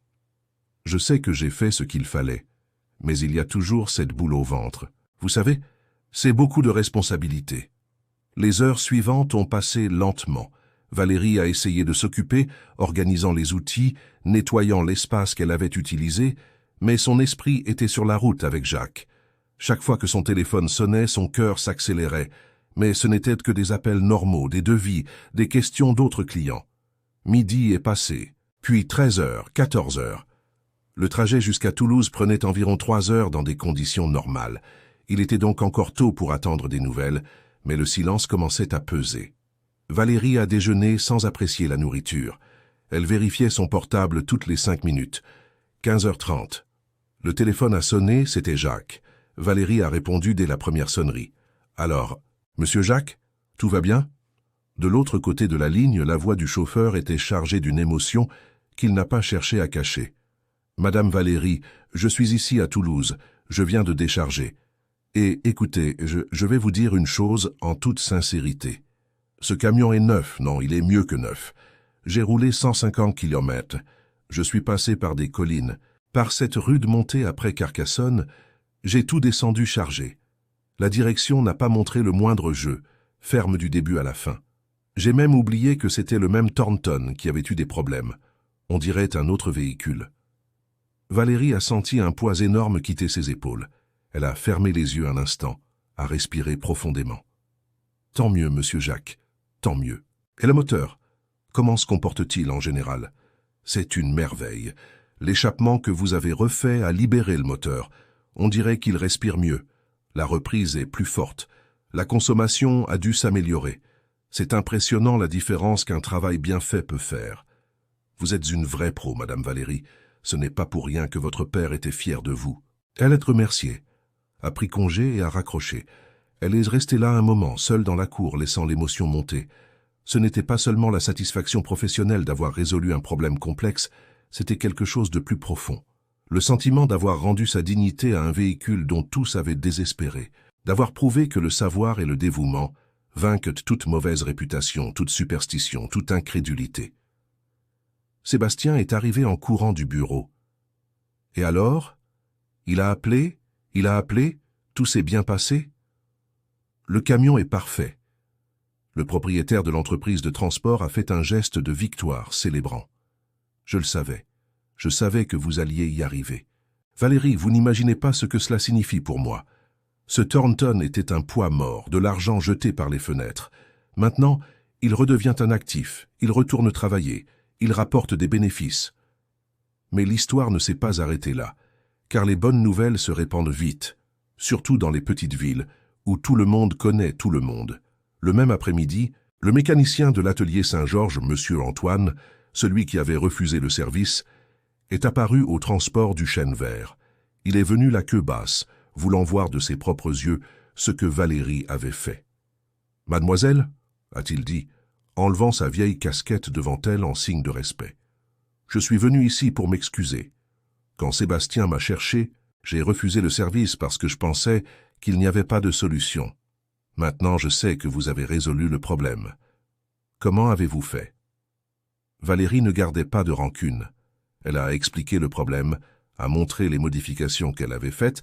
Je sais que j'ai fait ce qu'il fallait, mais il y a toujours cette boule au ventre. Vous savez, c'est beaucoup de responsabilités. Les heures suivantes ont passé lentement. Valérie a essayé de s'occuper, organisant les outils, nettoyant l'espace qu'elle avait utilisé, mais son esprit était sur la route avec Jacques. Chaque fois que son téléphone sonnait, son cœur s'accélérait, mais ce n'étaient que des appels normaux, des devis, des questions d'autres clients. Midi est passé, puis 13 heures, 14 heures. Le trajet jusqu'à Toulouse prenait environ 3 heures dans des conditions normales. Il était donc encore tôt pour attendre des nouvelles, mais le silence commençait à peser. Valérie a déjeuné sans apprécier la nourriture. Elle vérifiait son portable toutes les 5 minutes. 15h30. Le téléphone a sonné, c'était Jacques. Valérie a répondu dès la première sonnerie. « Alors, Monsieur Jacques, tout va bien ?» De l'autre côté de la ligne, la voix du chauffeur était chargée d'une émotion qu'il n'a pas cherché à cacher. « Madame Valérie, je suis ici à Toulouse, je viens de décharger. Et écoutez, je vais vous dire une chose en toute sincérité. Ce camion est neuf, non, il est mieux que neuf. J'ai roulé 150 km. Je suis passé par des collines. Par cette rude montée après Carcassonne, j'ai tout descendu chargé. La direction n'a pas montré le moindre jeu, ferme du début à la fin. J'ai même oublié que c'était le même Thornton qui avait eu des problèmes. On dirait un autre véhicule. » Valérie a senti un poids énorme quitter ses épaules. Elle a fermé les yeux un instant, a respiré profondément. « Tant mieux, monsieur Jacques, tant mieux. Et le moteur, comment se comporte-t-il en général? C'est une merveille. L'échappement que vous avez refait a libéré le moteur. On dirait qu'il respire mieux. La reprise est plus forte. La consommation a dû s'améliorer. C'est impressionnant la différence qu'un travail bien fait peut faire. Vous êtes une vraie pro, Madame Valérie. Ce n'est pas pour rien que votre père était fier de vous. » Elle est remerciée, a pris congé et a raccroché. Elle est restée là un moment, seule dans la cour, laissant l'émotion monter. Ce n'était pas seulement la satisfaction professionnelle d'avoir résolu un problème complexe, c'était quelque chose de plus profond. Le sentiment d'avoir rendu sa dignité à un véhicule dont tous avaient désespéré, d'avoir prouvé que le savoir et le dévouement vainquent toute mauvaise réputation, toute superstition, toute incrédulité. Sébastien est arrivé en courant du bureau. Et alors? Il a appelé, tout s'est bien passé? Le camion est parfait. Le propriétaire de l'entreprise de transport a fait un geste de victoire, célébrant. Je le savais. Je savais que vous alliez y arriver. Valérie, vous n'imaginez pas ce que cela signifie pour moi. Ce Thornton était un poids mort, de l'argent jeté par les fenêtres. Maintenant, il redevient un actif, il retourne travailler, il rapporte des bénéfices. Mais l'histoire ne s'est pas arrêtée là, car les bonnes nouvelles se répandent vite, surtout dans les petites villes, où tout le monde connaît tout le monde. Le même après-midi, le mécanicien de l'atelier Saint-Georges, Monsieur Antoine, celui qui avait refusé le service, est apparu au transport du chêne vert. Il est venu la queue basse, voulant voir de ses propres yeux ce que Valérie avait fait. « Mademoiselle » a-t-il dit, enlevant sa vieille casquette devant elle en signe de respect. « Je suis venu ici pour m'excuser. Quand Sébastien m'a cherché, j'ai refusé le service parce que je pensais qu'il n'y avait pas de solution. Maintenant, je sais que vous avez résolu le problème. Comment avez-vous fait ?» Valérie ne gardait pas de rancune. Elle a expliqué le problème, a montré les modifications qu'elle avait faites,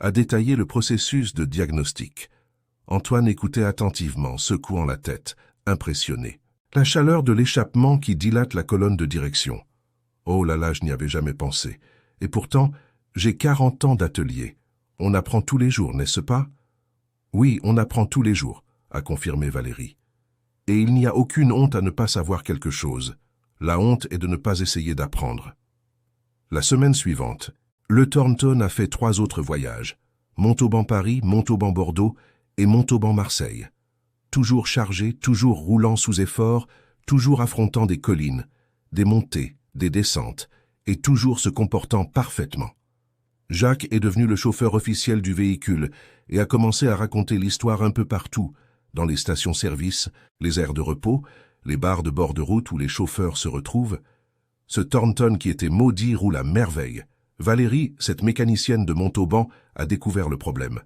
a détaillé le processus de diagnostic. Antoine écoutait attentivement, secouant la tête, impressionné. La chaleur de l'échappement qui dilate la colonne de direction. Oh là là, je n'y avais jamais pensé. Et pourtant, j'ai 40 ans d'atelier. On apprend tous les jours, n'est-ce pas? Oui, on apprend tous les jours, a confirmé Valérie. Et il n'y a aucune honte à ne pas savoir quelque chose. La honte est de ne pas essayer d'apprendre. La semaine suivante, le Thornton a fait 3 autres voyages. Montauban-Paris, Montauban-Bordeaux et Montauban-Marseille. Toujours chargé, toujours roulant sous effort, toujours affrontant des collines, des montées, des descentes, et toujours se comportant parfaitement. Jacques est devenu le chauffeur officiel du véhicule et a commencé à raconter l'histoire un peu partout, dans les stations-service, les aires de repos, les bars de bord de route où les chauffeurs se retrouvent. Ce Thornton qui était maudit roule à merveille. Valérie, cette mécanicienne de Montauban, a découvert le problème.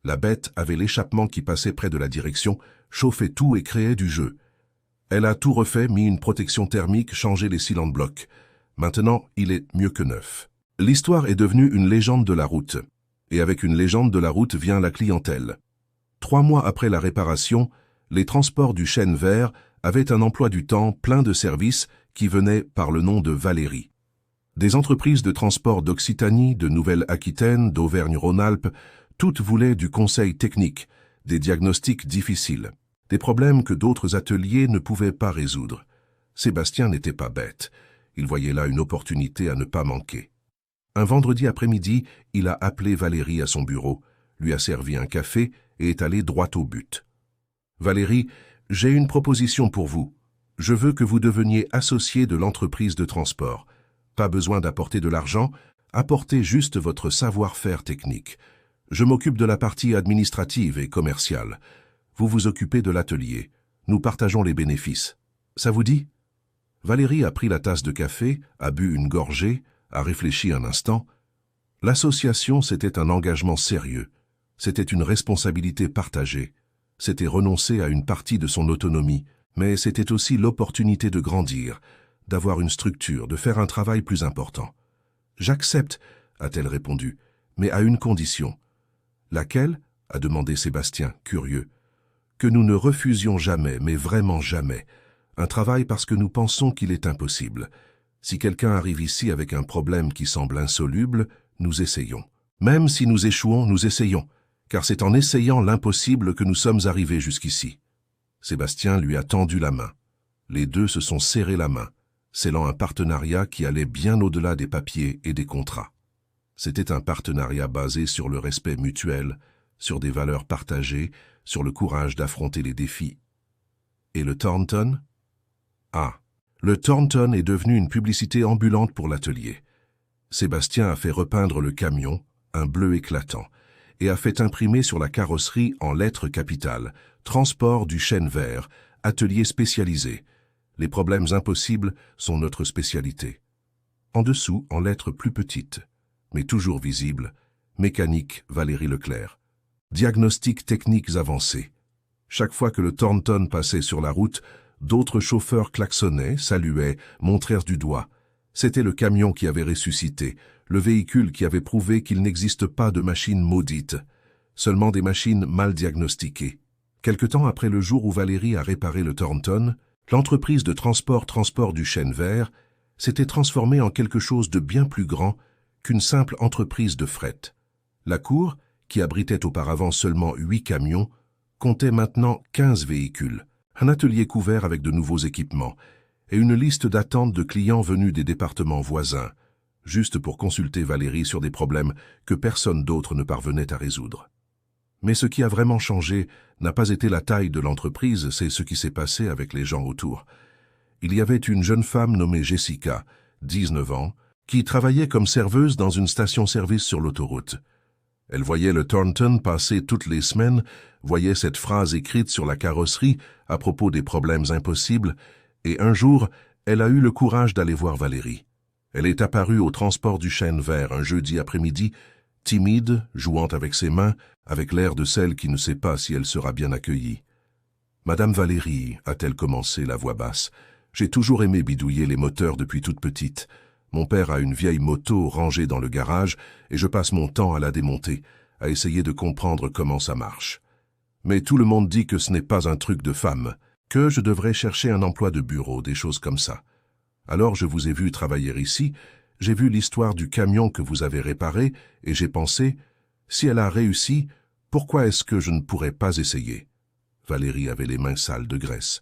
La bête avait l'échappement qui passait près de la direction, chauffait tout et créait du jeu. Elle a tout refait, mis une protection thermique, changé les cylindres blocs. Maintenant, il est mieux que neuf. L'histoire est devenue une légende de la route. Et avec une légende de la route vient la clientèle. 3 mois après la réparation, les transports du Chêne Vert avaient un emploi du temps plein de services qui venaient par le nom de Valérie. Des entreprises de transport d'Occitanie, de Nouvelle-Aquitaine, d'Auvergne-Rhône-Alpes, toutes voulaient du conseil technique, des diagnostics difficiles, des problèmes que d'autres ateliers ne pouvaient pas résoudre. Sébastien n'était pas bête. Il voyait là une opportunité à ne pas manquer. Un vendredi après-midi, il a appelé Valérie à son bureau, lui a servi un café et est allé droit au but. « Valérie, j'ai une proposition pour vous. Je veux que vous deveniez associé de l'entreprise de transport. Pas besoin d'apporter de l'argent, apportez juste votre savoir-faire technique. Je m'occupe de la partie administrative et commerciale. Vous vous occupez de l'atelier. Nous partageons les bénéfices. Ça vous dit ?» Valérie a pris la tasse de café, a bu une gorgée, a réfléchi un instant. L'association, c'était un engagement sérieux. C'était une responsabilité partagée. C'était renoncer à une partie de son autonomie, mais c'était aussi l'opportunité de grandir, d'avoir une structure, de faire un travail plus important. « J'accepte, a-t-elle répondu, mais à une condition. »« Laquelle ?» a demandé Sébastien, curieux. « Que nous ne refusions jamais, mais vraiment jamais, un travail parce que nous pensons qu'il est impossible. Si quelqu'un arrive ici avec un problème qui semble insoluble, nous essayons. Même si nous échouons, nous essayons, car c'est en essayant l'impossible que nous sommes arrivés jusqu'ici. » Sébastien lui a tendu la main. Les deux se sont serrés la main, scellant un partenariat qui allait bien au-delà des papiers et des contrats. C'était un partenariat basé sur le respect mutuel, sur des valeurs partagées, sur le courage d'affronter les défis. Et le Thornton? Ah, le Thornton est devenu une publicité ambulante pour l'atelier. Sébastien a fait repeindre le camion, un bleu éclatant, et a fait imprimer sur la carrosserie en lettres capitales « Transport du Chêne Vert, atelier spécialisé. Les problèmes impossibles sont notre spécialité. » En dessous, en lettres plus petites, mais toujours visibles, « Mécanique Valérie Leclerc. Diagnostics techniques avancés. » Chaque fois que le Thornton passait sur la route, d'autres chauffeurs klaxonnaient, saluaient, montrèrent du doigt. C'était le camion qui avait ressuscité, le véhicule qui avait prouvé qu'il n'existe pas de machines maudites, seulement des machines mal diagnostiquées. Quelque temps après le jour où Valérie a réparé le Thornton, l'entreprise de transport du Chêne Vert s'était transformée en quelque chose de bien plus grand qu'une simple entreprise de fret. La cour, qui abritait auparavant seulement 8 camions, comptait maintenant 15 véhicules, un atelier couvert avec de nouveaux équipements et une liste d'attente de clients venus des départements voisins, juste pour consulter Valérie sur des problèmes que personne d'autre ne parvenait à résoudre. Mais ce qui a vraiment changé n'a pas été la taille de l'entreprise, c'est ce qui s'est passé avec les gens autour. Il y avait une jeune femme nommée Jessica, 19 ans, qui travaillait comme serveuse dans une station-service sur l'autoroute. Elle voyait le Thornton passer toutes les semaines, voyait cette phrase écrite sur la carrosserie à propos des problèmes impossibles, et un jour, elle a eu le courage d'aller voir Valérie. Elle est apparue au transport du Chêne Vert un jeudi après-midi, timide, jouant avec ses mains, avec l'air de celle qui ne sait pas si elle sera bien accueillie. « Madame Valérie, a-t-elle commencé, la voix basse, j'ai toujours aimé bidouiller les moteurs depuis toute petite. Mon père a une vieille moto rangée dans le garage et je passe mon temps à la démonter, à essayer de comprendre comment ça marche. » Mais tout le monde dit que ce n'est pas un truc de femme, que je devrais chercher un emploi de bureau, des choses comme ça. Alors je vous ai vu travailler ici, j'ai vu l'histoire du camion que vous avez réparé, et j'ai pensé, si elle a réussi, pourquoi est-ce que je ne pourrais pas essayer? Valérie avait les mains sales de graisse.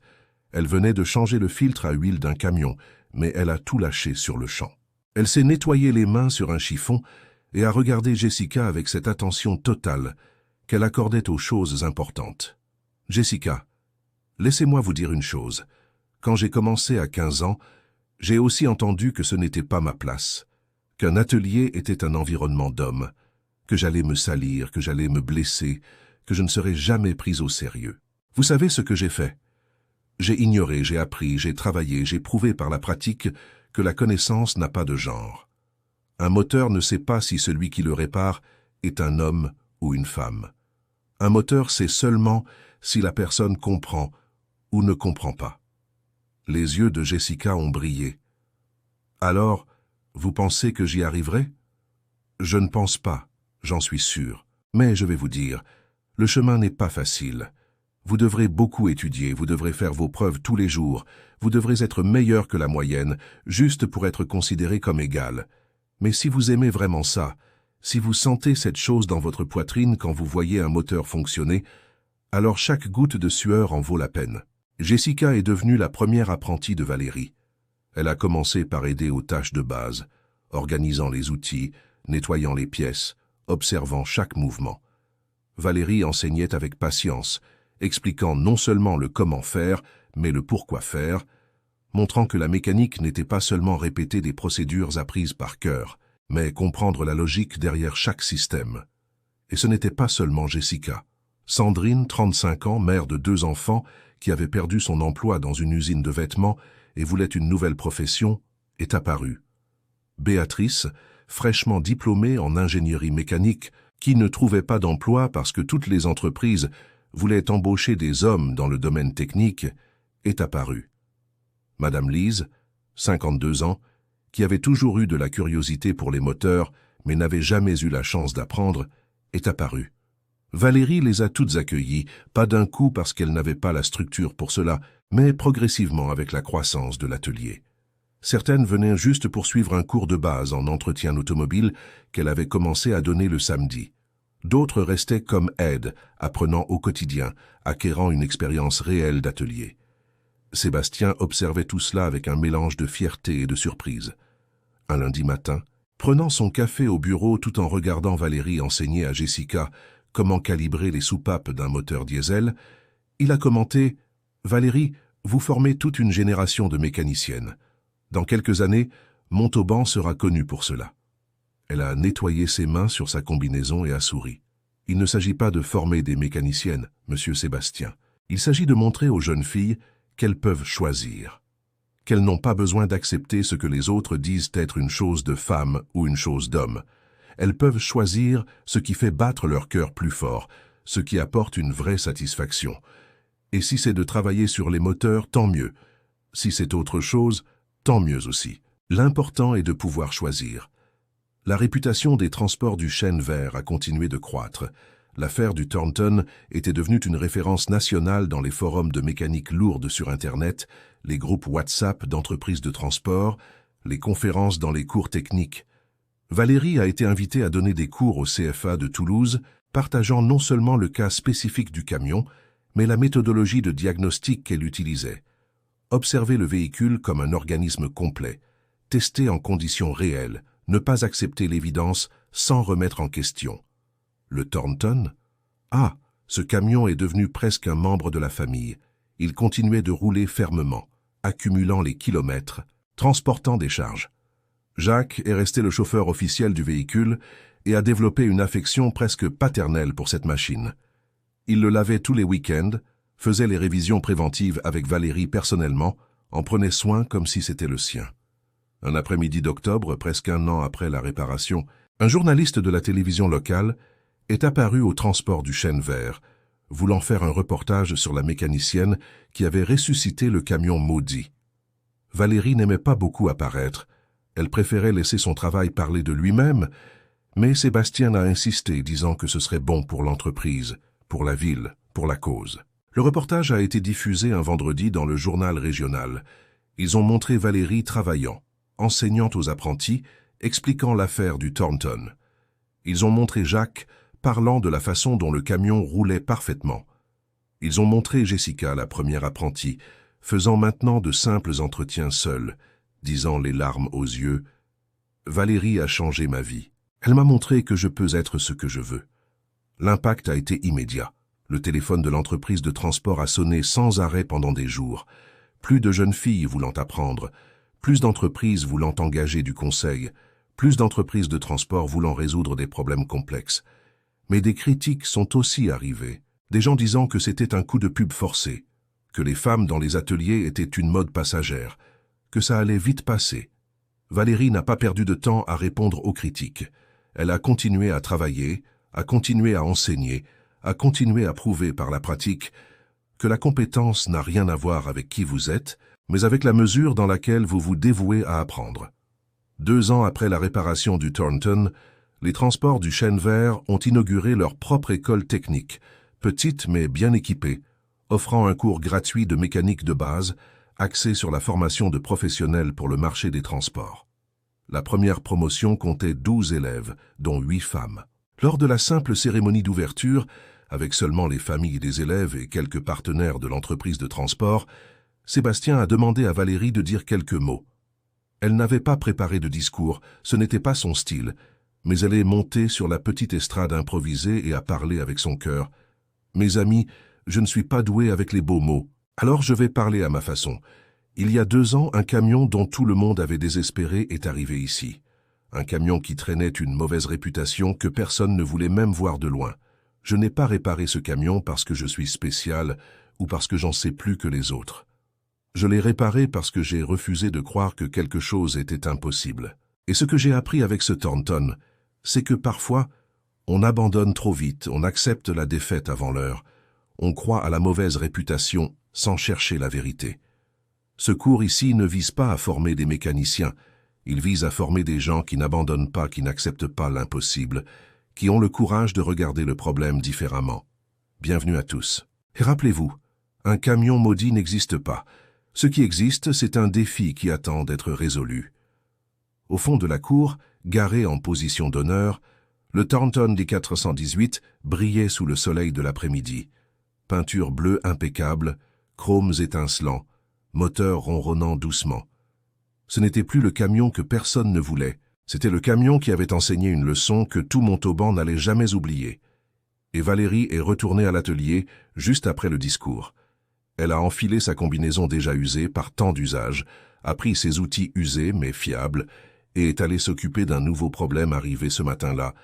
Elle venait de changer le filtre à huile d'un camion, mais elle a tout lâché sur le champ. Elle s'est nettoyée les mains sur un chiffon et a regardé Jessica avec cette attention totale qu'elle accordait aux choses importantes. « Jessica, laissez-moi vous dire une chose. Quand j'ai commencé à 15 ans, j'ai aussi entendu que ce n'était pas ma place, qu'un atelier était un environnement d'hommes, que j'allais me salir, que j'allais me blesser, que je ne serais jamais prise au sérieux. Vous savez ce que j'ai fait? J'ai ignoré, j'ai appris, j'ai travaillé, j'ai prouvé par la pratique que la connaissance n'a pas de genre. Un moteur ne sait pas si celui qui le répare est un homme ou une femme. Un moteur sait seulement si la personne comprend ou ne comprend pas. » Les yeux de Jessica ont brillé. « Alors, vous pensez que j'y arriverai? » « Je ne pense pas, j'en suis sûr. Mais je vais vous dire, le chemin n'est pas facile. Vous devrez beaucoup étudier, vous devrez faire vos preuves tous les jours, vous devrez être meilleur que la moyenne, juste pour être considéré comme égal. Mais si vous aimez vraiment ça, si vous sentez cette chose dans votre poitrine quand vous voyez un moteur fonctionner, alors chaque goutte de sueur en vaut la peine. » Jessica est devenue la première apprentie de Valérie. Elle a commencé par aider aux tâches de base, organisant les outils, nettoyant les pièces, observant chaque mouvement. Valérie enseignait avec patience, expliquant non seulement le comment faire, mais le pourquoi faire, montrant que la mécanique n'était pas seulement répéter des procédures apprises par cœur, mais comprendre la logique derrière chaque système. Et ce n'était pas seulement Jessica. Sandrine, 35 ans, mère de 2 enfants, qui avait perdu son emploi dans une usine de vêtements et voulait une nouvelle profession, est apparue. Béatrice, fraîchement diplômée en ingénierie mécanique, qui ne trouvait pas d'emploi parce que toutes les entreprises voulaient embaucher des hommes dans le domaine technique, est apparue. Madame Lise, 52 ans, qui avait toujours eu de la curiosité pour les moteurs, mais n'avait jamais eu la chance d'apprendre, est apparue. Valérie les a toutes accueillies, pas d'un coup parce qu'elle n'avait pas la structure pour cela, mais progressivement avec la croissance de l'atelier. Certaines venaient juste pour suivre un cours de base en entretien automobile qu'elle avait commencé à donner le samedi. D'autres restaient comme aides, apprenant au quotidien, acquérant une expérience réelle d'atelier. Sébastien observait tout cela avec un mélange de fierté et de surprise. Un lundi matin, prenant son café au bureau tout en regardant Valérie enseigner à Jessica comment calibrer les soupapes d'un moteur diesel, il a commenté « Valérie, vous formez toute une génération de mécaniciennes. Dans quelques années, Montauban sera connu pour cela. » Elle a nettoyé ses mains sur sa combinaison et a souri. « Il ne s'agit pas de former des mécaniciennes, monsieur Sébastien. Il s'agit de montrer aux jeunes filles qu'elles peuvent choisir, qu'elles n'ont pas besoin d'accepter ce que les autres disent être une chose de femme ou une chose d'homme. Elles peuvent choisir ce qui fait battre leur cœur plus fort, ce qui apporte une vraie satisfaction. Et si c'est de travailler sur les moteurs, tant mieux. Si c'est autre chose, tant mieux aussi. L'important est de pouvoir choisir. » La réputation des transports du chêne vert a continué de croître. L'affaire du Thornton était devenue une référence nationale dans les forums de mécanique lourde sur Internet, les groupes WhatsApp d'entreprises de transport, les conférences dans les cours techniques. Valérie a été invitée à donner des cours au CFA de Toulouse, partageant non seulement le cas spécifique du camion, mais la méthodologie de diagnostic qu'elle utilisait. Observer le véhicule comme un organisme complet, tester en conditions réelles, ne pas accepter l'évidence sans remettre en question. Le Thornton? Ah, ce camion est devenu presque un membre de la famille. Il continuait de rouler fermement, accumulant les kilomètres, transportant des charges. Jacques est resté le chauffeur officiel du véhicule et a développé une affection presque paternelle pour cette machine. Il le lavait tous les week-ends, faisait les révisions préventives avec Valérie personnellement, en prenait soin comme si c'était le sien. Un après-midi d'octobre, presque 1 an après la réparation, un journaliste de la télévision locale est apparu au transport du chêne vert, voulant faire un reportage sur la mécanicienne qui avait ressuscité le camion maudit. Valérie n'aimait pas beaucoup apparaître. Elle préférait laisser son travail parler de lui-même, mais Sébastien a insisté, disant que ce serait bon pour l'entreprise, pour la ville, pour la cause. Le reportage a été diffusé un vendredi dans le journal régional. Ils ont montré Valérie travaillant, enseignant aux apprentis, expliquant l'affaire du Thornton. Ils ont montré Jacques parlant de la façon dont le camion roulait parfaitement. Ils ont montré Jessica, la première apprentie, faisant maintenant de simples entretiens seuls, disant les larmes aux yeux « Valérie a changé ma vie. Elle m'a montré que je peux être ce que je veux. » L'impact a été immédiat. Le téléphone de l'entreprise de transport a sonné sans arrêt pendant des jours. Plus de jeunes filles voulant apprendre, plus d'entreprises voulant engager du conseil, plus d'entreprises de transport voulant résoudre des problèmes complexes. Mais des critiques sont aussi arrivées. Des gens disant que c'était un coup de pub forcé, que les femmes dans les ateliers étaient une mode passagère, que ça allait vite passer. Valérie n'a pas perdu de temps à répondre aux critiques. Elle a continué à travailler, à continuer à enseigner, à continuer à prouver par la pratique que la compétence n'a rien à voir avec qui vous êtes, mais avec la mesure dans laquelle vous vous dévouez à apprendre. 2 ans après la réparation du Thornton, les transports du Chêne Vert ont inauguré leur propre école technique, petite mais bien équipée, offrant un cours gratuit de mécanique de base, axé sur la formation de professionnels pour le marché des transports. La première promotion comptait 12 élèves, dont 8 femmes. Lors de la simple cérémonie d'ouverture, avec seulement les familles des élèves et quelques partenaires de l'entreprise de transport, Sébastien a demandé à Valérie de dire quelques mots. Elle n'avait pas préparé de discours, ce n'était pas son style, mais elle est montée sur la petite estrade improvisée et a parlé avec son cœur. « Mes amis, je ne suis pas douée avec les beaux mots, alors je vais parler à ma façon. Il y a 2 ans, un camion dont tout le monde avait désespéré est arrivé ici. Un camion qui traînait une mauvaise réputation que personne ne voulait même voir de loin. Je n'ai pas réparé ce camion parce que je suis spécial ou parce que j'en sais plus que les autres. Je l'ai réparé parce que j'ai refusé de croire que quelque chose était impossible. Et ce que j'ai appris avec ce Thornton, c'est que parfois, on abandonne trop vite, on accepte la défaite avant l'heure, on croit à la mauvaise réputation sans chercher la vérité. Ce cours ici ne vise pas à former des mécaniciens, il vise à former des gens qui n'abandonnent pas, qui n'acceptent pas l'impossible, qui ont le courage de regarder le problème différemment. Bienvenue à tous. Et rappelez-vous, un camion maudit n'existe pas. Ce qui existe, c'est un défi qui attend d'être résolu. Au fond de la cour, garé en position d'honneur, le Thornton D418 brillait sous le soleil de l'après-midi. Peinture bleue impeccable, chromes étincelants, moteur ronronnant doucement. Ce n'était plus le camion que personne ne voulait. C'était le camion qui avait enseigné une leçon que tout Montauban n'allait jamais oublier. Et Valérie est retournée à l'atelier juste après le discours. Elle a enfilé sa combinaison déjà usée par tant d'usages, a pris ses outils usés mais fiables, et est allée s'occuper d'un nouveau problème arrivé ce matin-là.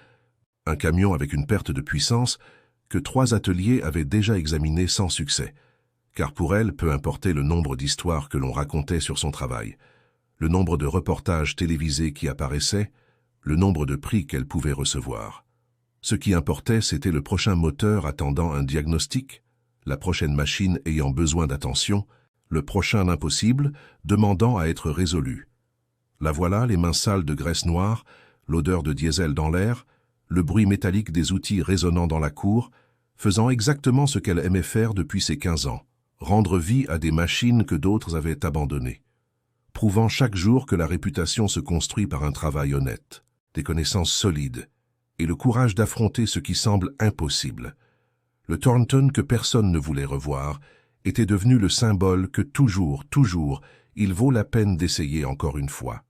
Un camion avec une perte de puissance que 3 ateliers avaient déjà examiné sans succès. Car pour elle, peu importait le nombre d'histoires que l'on racontait sur son travail, le nombre de reportages télévisés qui apparaissaient, le nombre de prix qu'elle pouvait recevoir. Ce qui importait, c'était le prochain moteur attendant un diagnostic, la prochaine machine ayant besoin d'attention, le prochain impossible demandant à être résolu. La voilà, les mains sales de graisse noire, l'odeur de diesel dans l'air, le bruit métallique des outils résonnant dans la cour, faisant exactement ce qu'elle aimait faire depuis ses 15 ans, rendre vie à des machines que d'autres avaient abandonnées, prouvant chaque jour que la réputation se construit par un travail honnête, des connaissances solides, et le courage d'affronter ce qui semble impossible. Le Thornton que personne ne voulait revoir était devenu le symbole que toujours, il vaut la peine d'essayer encore une fois.